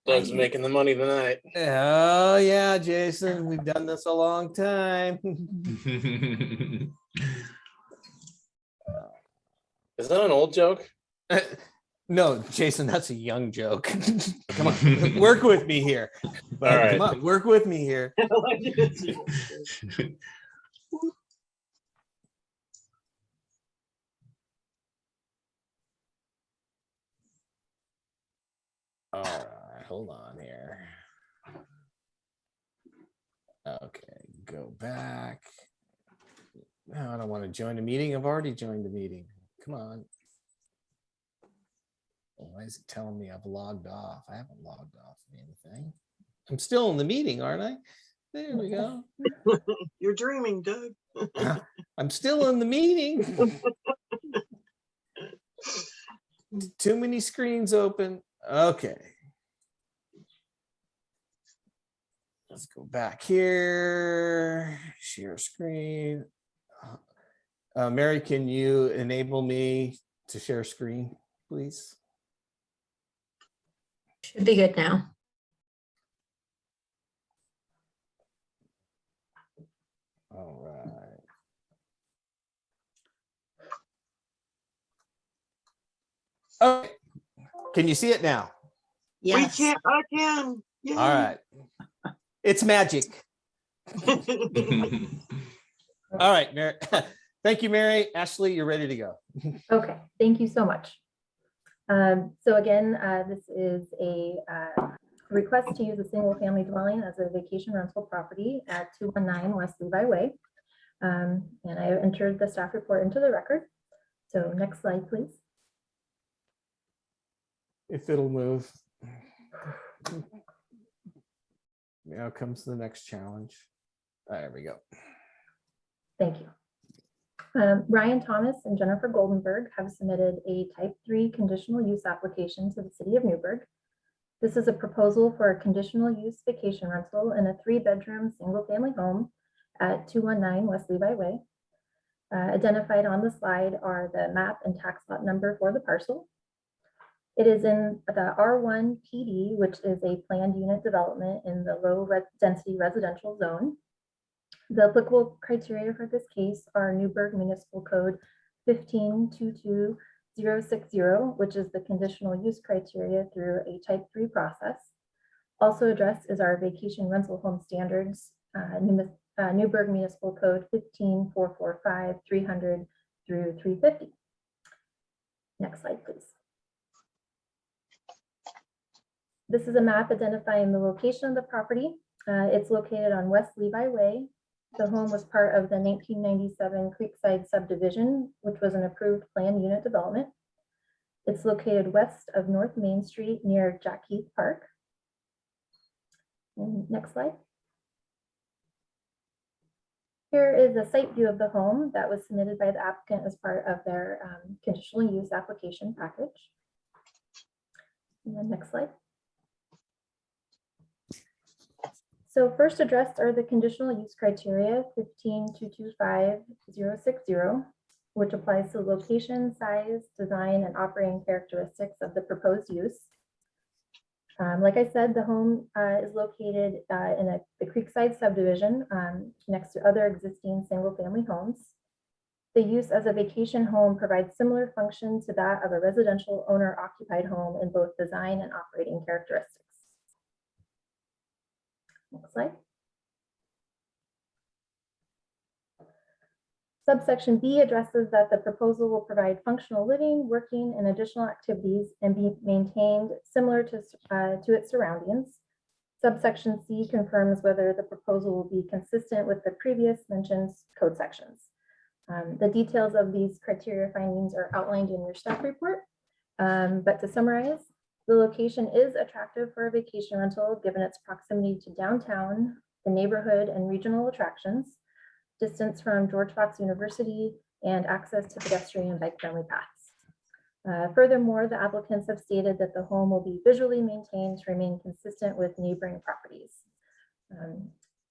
Doug's making the money tonight. Oh, yeah, Jason, we've done this a long time. Is that an old joke? No, Jason, that's a young joke. Come on, work with me here. But All right. come on, work with me here. All right, hold on here. Okay, go back. No, I don't want to join the meeting. I've already joined the meeting. Come on. Why is it telling me I've logged off? I haven't logged off anything. I'm still in the meeting, aren't I? There we go. You're dreaming, Doug. I'm still in the meeting. Too many screens open. Okay. Let's go back here. Share screen. Mary, can you enable me to share screen, please? Should be good now. All right. Okay. Can you see it now? Yes. We can't, I can. Yay. All right. It's magic. All right, Mary. Thank you, Mary. Ashley, you're ready to go. Okay, thank you so much. So again, this is a request to use a single family dwelling as a vacation rental property at 219 West Levi Way. And I entered the staff report into the record. So next slide, please. If it'll move. Now comes the next challenge. There we go. Thank you. Ryan Thomas and Jennifer Goldenberg have submitted a type 3 conditional use application to the city of Newberg. This is a proposal for a conditional use vacation rental in a 3-bedroom single family home at 219 West Levi Way. Identified on the slide are the map and tax lot number for the parcel. It is in the R1 PD, which is a planned unit development in the low density residential zone. The applicable criteria for this case are Newberg Municipal Code 1522060, which is the conditional use criteria through a type 3 process. Also addressed is our vacation rental home standards, Newberg Municipal Code 15445 300 through 350. Next slide, please. This is a map identifying the location of the property. It's located on West Levi Way. The home was part of the 1997 Creekside subdivision, which was an approved planned unit development. It's located west of North Main Street near Jack Heath Park. And next slide. Here is a site view of the home that was submitted by the applicant as part of their conditional use application package. And then next slide. So first addressed are the conditional use criteria 15225-060, which applies to the location, size, design, and operating characteristics of the proposed use. Like I said, the home is located in the Creekside subdivision next to other existing single-family homes. The use as a vacation home provides similar function to that of a residential owner-occupied home in both design and operating characteristics. Next slide. Subsection B addresses that the proposal will provide functional living, working, and additional activities and be maintained similar to its surroundings. Subsection C confirms whether the proposal will be consistent with the previous mentioned code sections. The details of these criteria findings are outlined in your staff report. But to summarize, the location is attractive for a vacation rental given its proximity to downtown, the neighborhood and regional attractions, distance from George Fox University, and access to pedestrian and bike-friendly paths. Furthermore, the applicants have stated that the home will be visually maintained to remain consistent with neighboring properties.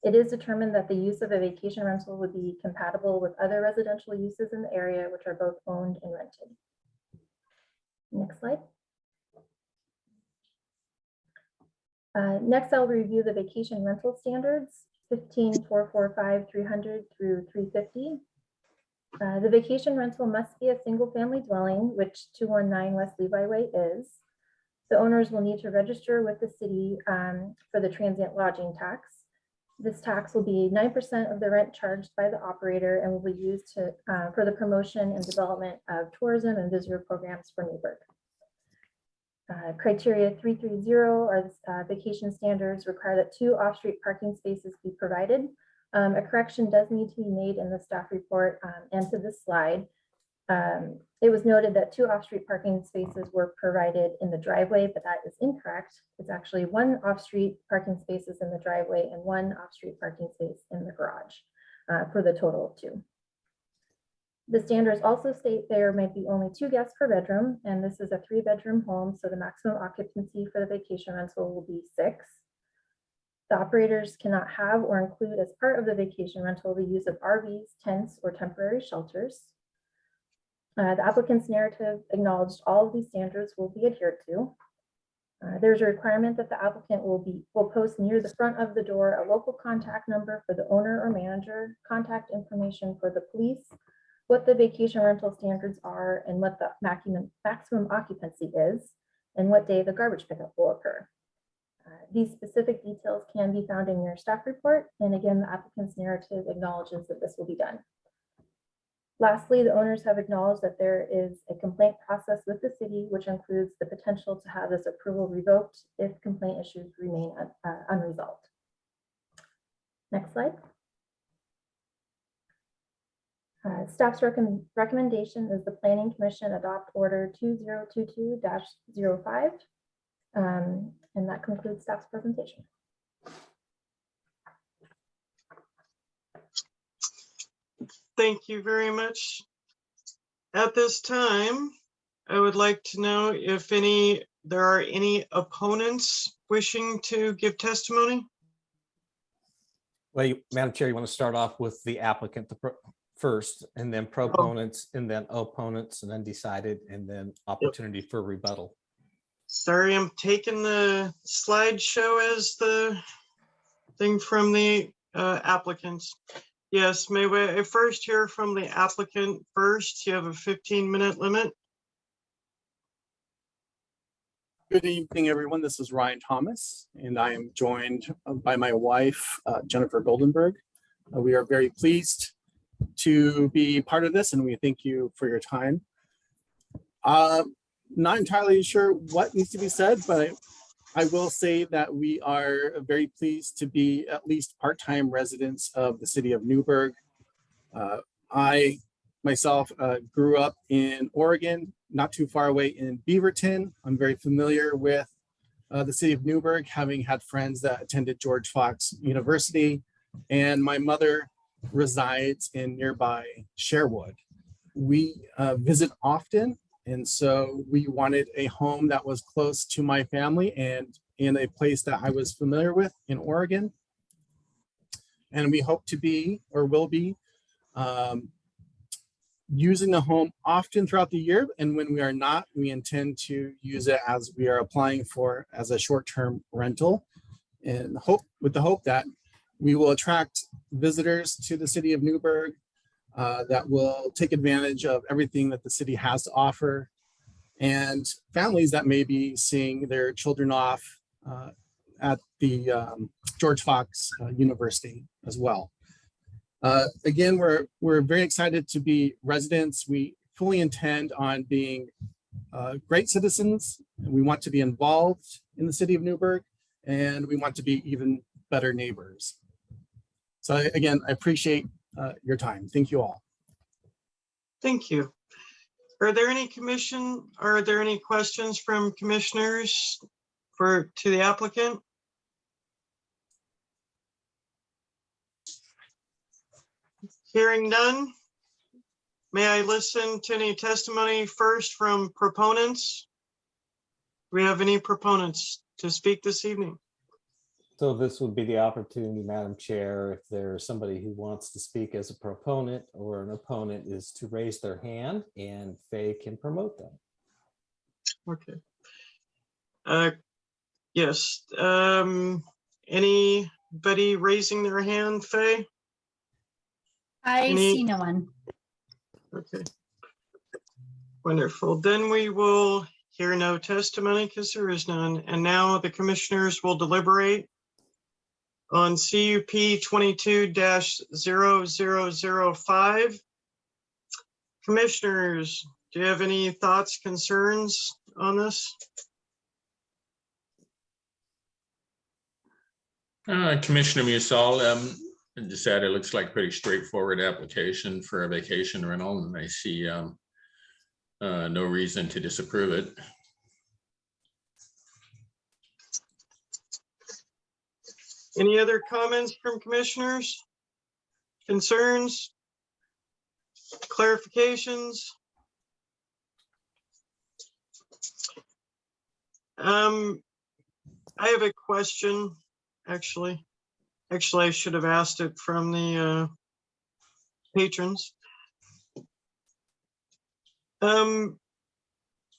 It is determined that the use of a vacation rental would be compatible with other residential uses in the area, which are both owned and rented. Next slide. Next, I'll review the vacation rental standards, 15,445,300 through 350. The vacation rental must be a single family dwelling, which 219 West Levi Way is. The owners will need to register with the city for the transient lodging tax. This tax will be 9% of the rent charged by the operator and will be used for the promotion and development of tourism and visitor programs for Newberg. Criteria 330 are vacation standards require that 2 off-street parking spaces be provided. A correction does need to be made in the staff report and to this slide. It was noted that 2 off-street parking spaces were provided in the driveway, but that is incorrect. It's actually 1 off-street parking spaces in the driveway and 1 off-street parking space in the garage for the total of 2. The standards also state there might be only 2 guests per bedroom, and this is a 3-bedroom home, so the maximum occupancy for the vacation rental will be 6. The operators cannot have or include as part of the vacation rental the use of RVs, tents, or temporary shelters. The applicant's narrative acknowledged all of these standards will be adhered to. There's a requirement that the applicant will post near the front of the door a local contact number for the owner or manager, contact information for the police, what the vacation rental standards are, and what the maximum occupancy is, and what day the garbage pickup will occur. These specific details can be found in your staff report, and again, the applicant's narrative acknowledges that this will be done. Lastly, the owners have acknowledged that there is a complaint process with the city, which includes the potential to have this approval revoked if complaint issues remain unresolved. Next slide. Staff's recommendation is the Planning Commission adopt Order 2022-05, and that concludes staff's presentation. Thank you very much. At this time, I would like to know if there are any opponents wishing to give testimony. Well, Madam Chair, you want to start off with the applicant first, and then proponents, and then opponents, and undecided, and then opportunity for rebuttal. Sorry, I'm taking the slideshow as the thing from the applicants. Yes, may we first hear from the applicant first? You have a 15-minute limit. Good evening, everyone. This is Ryan Thomas, and I am joined by my wife, Jennifer Goldenberg. We are very pleased to be part of this, and we thank you for your time. Not entirely sure what needs to be said, but I will say that we are very pleased to be at least part-time residents of the city of Newberg. I myself grew up in Oregon, not too far away in Beaverton. I'm very familiar with the city of Newberg, having had friends that attended George Fox University, and my mother resides in nearby Sherwood. We visit often, and so we wanted a home that was close to my family and in a place that I was familiar with in Oregon. And we hope to be, or will be, using the home often throughout the year. And when we are not, we intend to use it as we are applying for as a short-term rental, and with the hope that we will attract visitors to the city of Newberg that will take advantage of everything that the city has to offer, and families that may be seeing their children off at the George Fox University as well. Again, we're very excited to be residents. We fully intend on being great citizens, and we want to be involved in the city of Newberg, and we want to be even better neighbors. So again, I appreciate your time. Thank you all. Thank you. Are there any questions from commissioners to the applicant? Hearing none, may I listen to any testimony first from proponents? Do we have any proponents to speak this evening? So this would be the opportunity, Madam Chair, if there's somebody who wants to speak as a proponent or an opponent, is to raise their hand and Faye can promote them. Okay. Yes. Anybody raising their hand, Faye? I see no one. Okay. Wonderful. Then we will hear no testimony because there is none. And now the commissioners will deliberate on CUP 22-0005. Commissioners, do you have any thoughts, concerns on this? Commissioner Musall, just said it looks like a pretty straightforward application for a vacation rental, and I see no reason to disapprove it. Any other comments from commissioners? Concerns? Clarifications? I have a question, actually. Actually, I should have asked it from the patrons. Oh,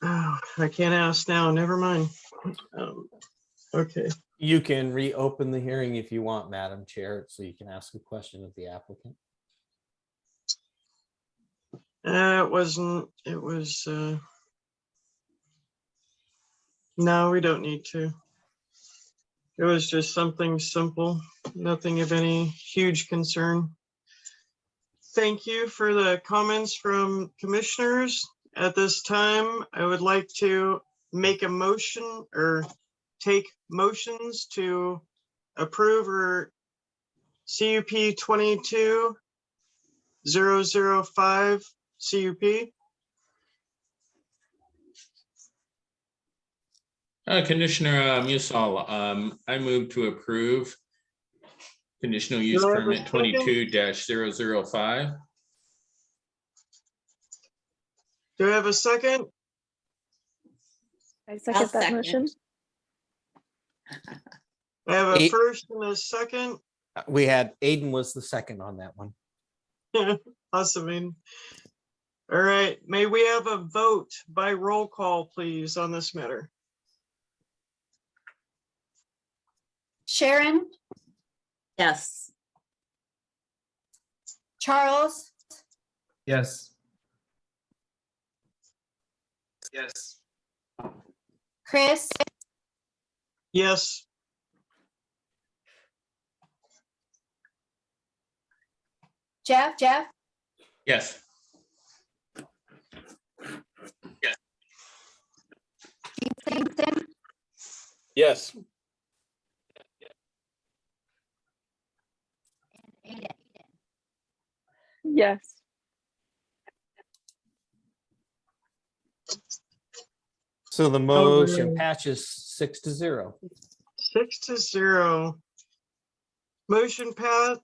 I can't ask now, never mind. Okay. You can reopen the hearing if you want, Madam Chair, so you can ask a question of the applicant. It wasn't, it was, no, we don't need to. It was just something simple, nothing of any huge concern. Thank you for the comments from commissioners. At this time, I would like to make a motion or take motions to approve or CUP 22-005 CUP. Commissioner Musall, I move to approve conditional use Do I have a permit second? 22-005. Do I have a second? I I'll second that second. motion. I have a Eight. first and a second. We had Aiden was the second on that one. Awesome. All right, may we have a vote by roll call, please, on this matter? Sharon, Yes. Charles, Yes. Yes. Chris, Yes. Jeff, Yes. Kingston, Yes. Aiden. Yes. So the motion patches 6-0. 6-0. Motion pass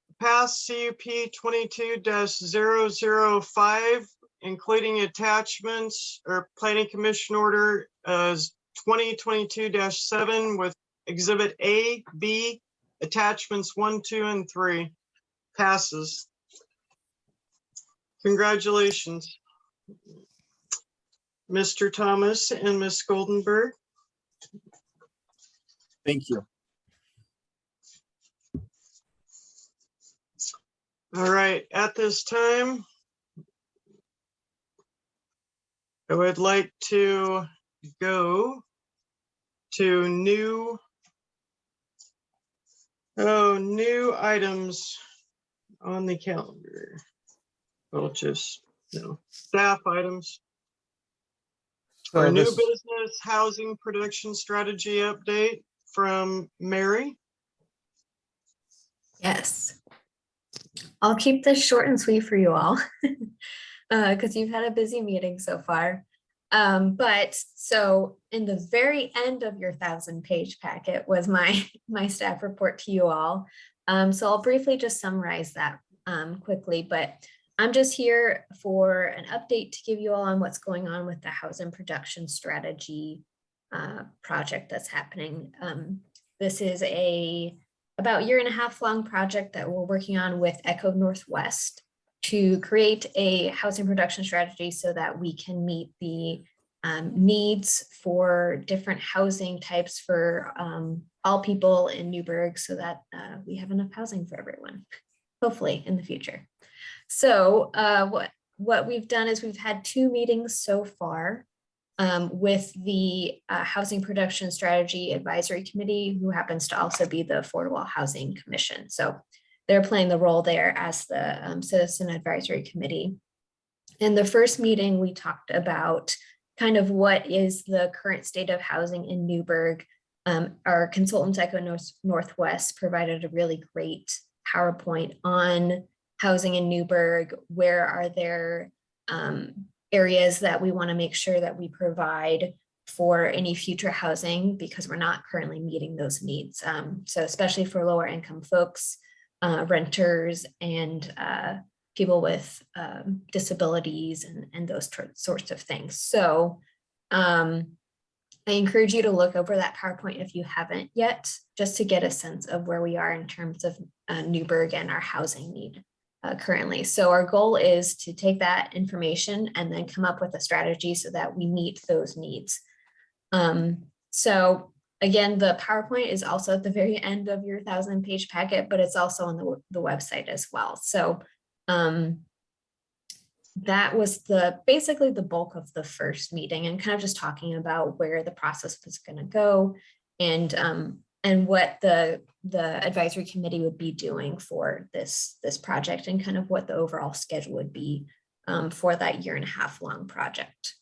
CUP 22-005, including attachments or planning commission order as 2022-7 with exhibit A, B, attachments 1, 2, and 3 passes. Congratulations, Mr. Thomas and Ms. Goldenberg. Thank you. All right, at this time, I would like to go to new items on the calendar. Well, just, staff items. So Our new this- business housing production strategy update from Mary. Yes. I'll keep this short and sweet for you all because you've had a busy meeting so far. But so in the very end of your 1,000-page packet was my staff report to you all. So I'll briefly just summarize that quickly, but I'm just here for an update to give you all on what's going on with the housing production strategy project that's happening. This is a about year and a half long project that we're working on with Echo Northwest to create a housing production strategy so that we can meet the needs for different housing types for all people in Newberg so that we have enough housing for everyone, hopefully in the future. So what we've done is we've had 2 meetings so far with the Housing Production Strategy Advisory Committee, who happens to also be the Affordable Housing Commission. So they're playing the role there as the Citizen Advisory Committee. In the first meeting, we talked about kind of what is the current state of housing in Newberg. Our consultants, Echo Northwest, provided a really great PowerPoint on housing in Newberg. Where are there areas that we want to make sure that we provide for any future housing, because we're not currently meeting those needs. So especially for lower income folks, renters, and people with disabilities and those sorts of things. So I encourage you to look over that PowerPoint if you haven't yet, just to get a sense of where we are in terms of Newberg and our housing need currently. So our goal is to take that information and then come up with a strategy so that we meet those needs. So again, the PowerPoint is also at the very end of your 1,000-page packet, but it's also on the website as well. So that was basically the bulk of the first meeting, and kind of just talking about where the process was going to go and what the advisory committee would be doing for this project, and kind of what the overall schedule would be for that year and a half long project.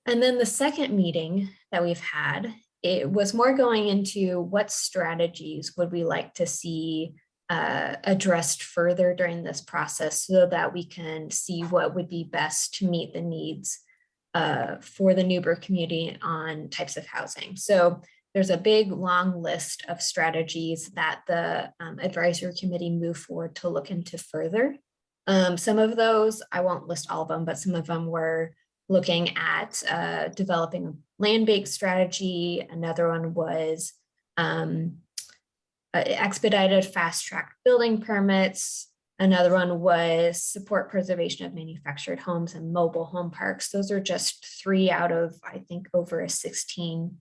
And then the second meeting that we've had, it was more going into what strategies would we like to see addressed further during this process, so that we can see what would be best to meet the needs for the Newberg community on types of housing. So there's a big long list of strategies that the advisory committee moved forward to look into further. Some of those, I won't list all of them, but some of them were looking at developing a land-based strategy. Another one was expedited fast-track building permits. Another one was support preservation of manufactured homes and mobile home parks. Those are just 3 out of, I think, over a 16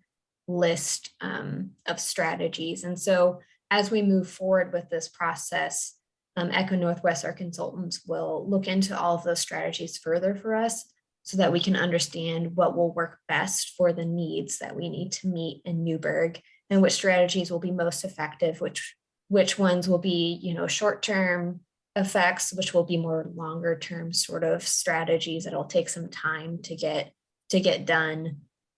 list of strategies. And so as we move forward with this process, Echo Northwest, our consultants, will look into all of those strategies further for us so that we can understand what will work best for the needs that we need to meet in Newberg, and which strategies will be most effective, which ones will be, you know, short-term effects, which will be more longer-term sort of strategies that'll take some time to get done.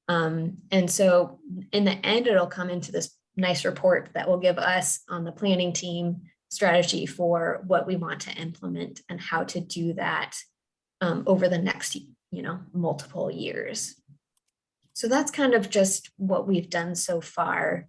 And so in the end, it'll come into this nice report that will give us on the planning team strategy for what we want to implement and how to do that over the next, you know, multiple years. So that's kind of just what we've done so far.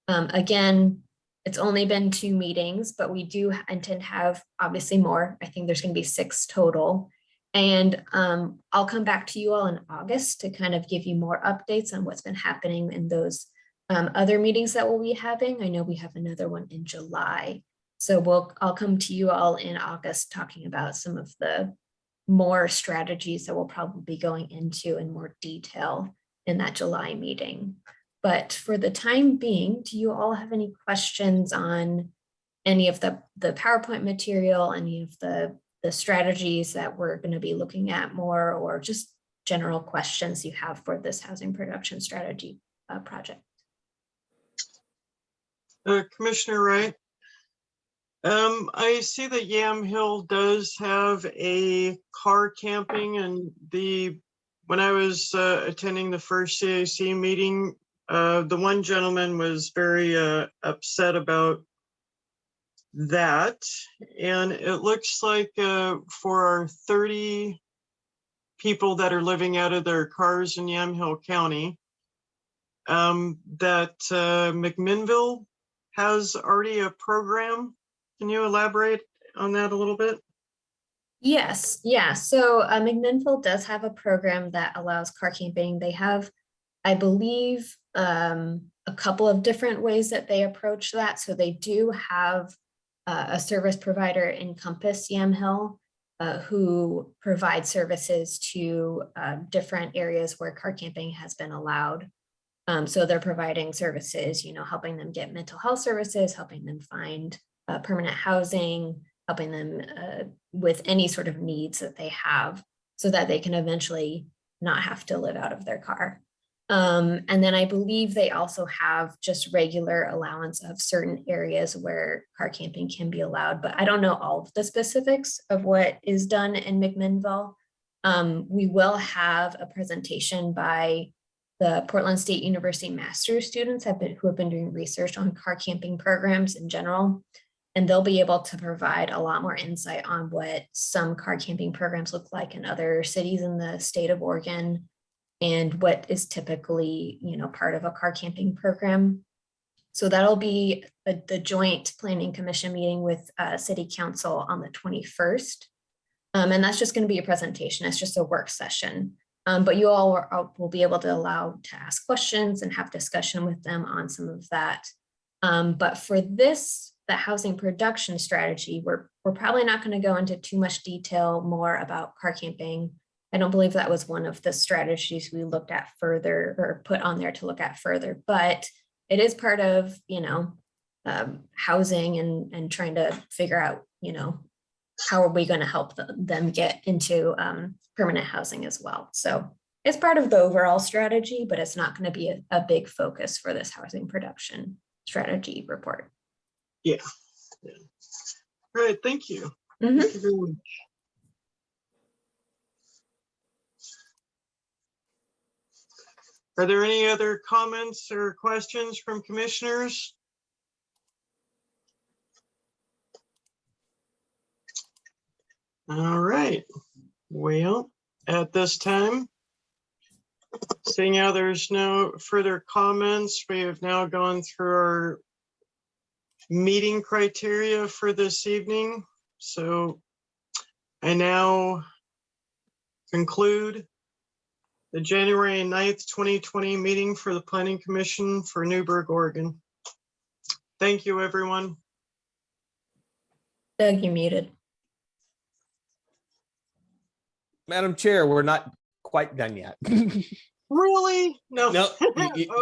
Again, it's only been 2 meetings, but we do intend to have obviously more. I think there's going to be 6 total. And I'll come back to you all in August to kind of give you more updates on what's been happening in those other meetings that we'll be having. I know we have another one in July. So I'll come to you all in August talking about some of the more strategies that we'll probably be going into in more detail in that July meeting. But for the time being, do you all have any questions on any of the PowerPoint material, any of the strategies that we're going to be looking at more, or just general questions you have for this housing production strategy project? Commissioner Wright, I see that Yam Hill does have a car camping, and when I was attending the first CAC meeting, the one gentleman was very upset about that. And it looks like for our 30 people that are living out of their cars in Yamhill County, that McMinnville has already a program. Can you elaborate on that a little bit? Yes, yeah. So McMinnville does have a program that allows car camping. They have I believe a couple of different ways that they approach that. So they do have a service provider in Compass Yamhill who provides services to different areas where car camping has been allowed. So they're providing services, you know, helping them get mental health services, helping them find permanent housing, helping them with any sort of needs that they have so that they can eventually not have to live out of their car. And then I believe they also have just regular allowance of certain areas where car camping can be allowed, but I don't know all of the specifics of what is done in McMinnville. We will have a presentation by the Portland State University master's students who have been doing research on car camping programs in general. And they'll be able to provide a lot more insight on what some car camping programs look like in other cities in the state of Oregon and what is typically, you know, part of a car camping program. So that'll be the joint planning commission meeting with city council on the 21st. And that's just going to be a presentation. It's just a work session. But you all will be able to ask questions and have discussion with them on some of that. But for this, the housing production strategy, we're probably not going to go into too much detail more about car camping. I don't believe that was one of the strategies we looked at further or put on there to look at further, but it is part of, you know, housing and trying to figure out, you know, how are we going to help them get into permanent housing as well. So it's part of the overall strategy, but it's not going to be a big focus for this housing production strategy report. Yeah. All right, thank you. Thank you very much. Are there any other comments or questions from commissioners? All right. Well, at this time, seeing how there's no further comments, we have now gone through our meeting criteria for this evening. So I now conclude the January 9th, 2020 meeting for the Planning Commission for Newberg, Oregon. Thank you, everyone. Doug, you're muted. Madam Chair, we're not quite done yet. Really? No. No,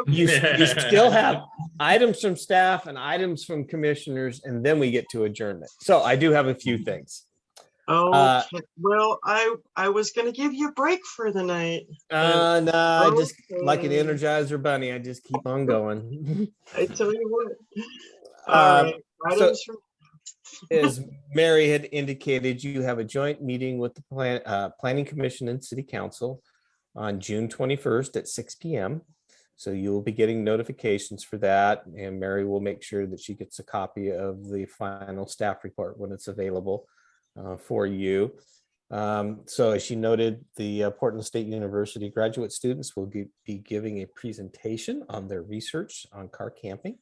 you still have items from staff and items from commissioners, and then we get to adjournment. So I do have a few things. Oh, well, I was going to give you a break for the night. No, I just like an Energizer bunny. I just keep on going. I tell you what. All right. Items from as Mary had indicated, you have a joint meeting with the Planning Commission and City Council on June 21st at 6 p.m. So you will be getting notifications for that, and Mary will make sure that she gets a copy of the final staff report when it's available for you. So as she noted, the Portland State University graduate students will be giving a presentation on their research on car camping.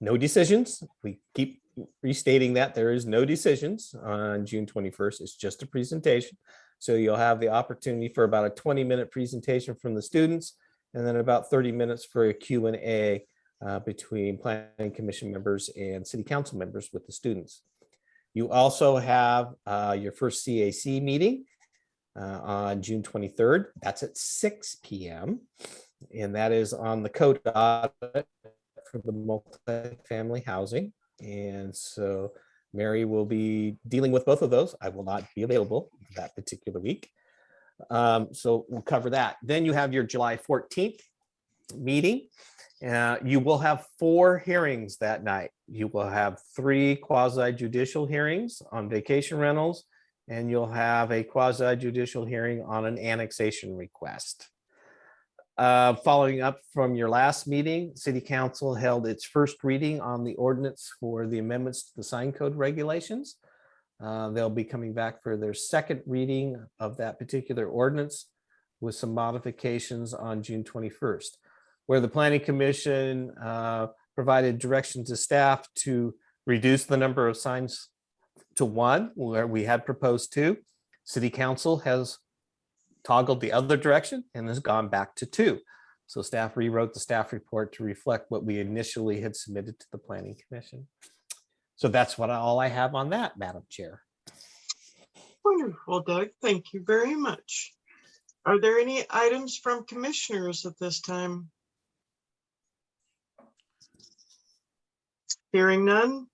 No decisions. We keep restating that there is no decisions on June 21st. It's just a presentation. So you'll have the opportunity for about a 20-minute presentation from the students, and then about 30 minutes for a Q&A between Planning Commission members and City Council members with the students. You also have your first CAC meeting on June 23rd. That's at 6 p.m. And that is on the code audit for the multifamily housing. And so Mary will be dealing with both of those. I will not be available that particular week. So we'll cover that. Then you have your July 14th meeting. You will have 4 hearings that night. You will have 3 quasi-judicial hearings on vacation rentals, and you'll have a quasi-judicial hearing on an annexation request. Following up from your last meeting, City Council held its first reading on the ordinance for the amendments to the sign code regulations. They'll be coming back for their second reading of that particular ordinance with some modifications on June 21st. Where the Planning Commission provided direction to staff to reduce the number of signs to 1, where we had proposed 2. City Council has toggled the other direction and has gone back to 2. So staff rewrote the staff report to reflect what we initially had submitted to the Planning Commission. So that's all I have on that, Madam Chair. Wonderful, Doug. Thank you very much. Are there any items from commissioners at this time? Hearing none,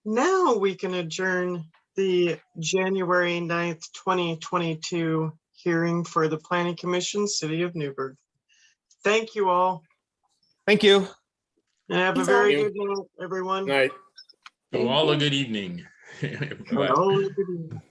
now we can adjourn the January 9th, 2022 hearing for the Planning Commission, City of Newberg. Thank you all, Thank you. and have a Thanks, very all. good night, everyone. Night. To all a good evening. And Bye-bye. all a good evening.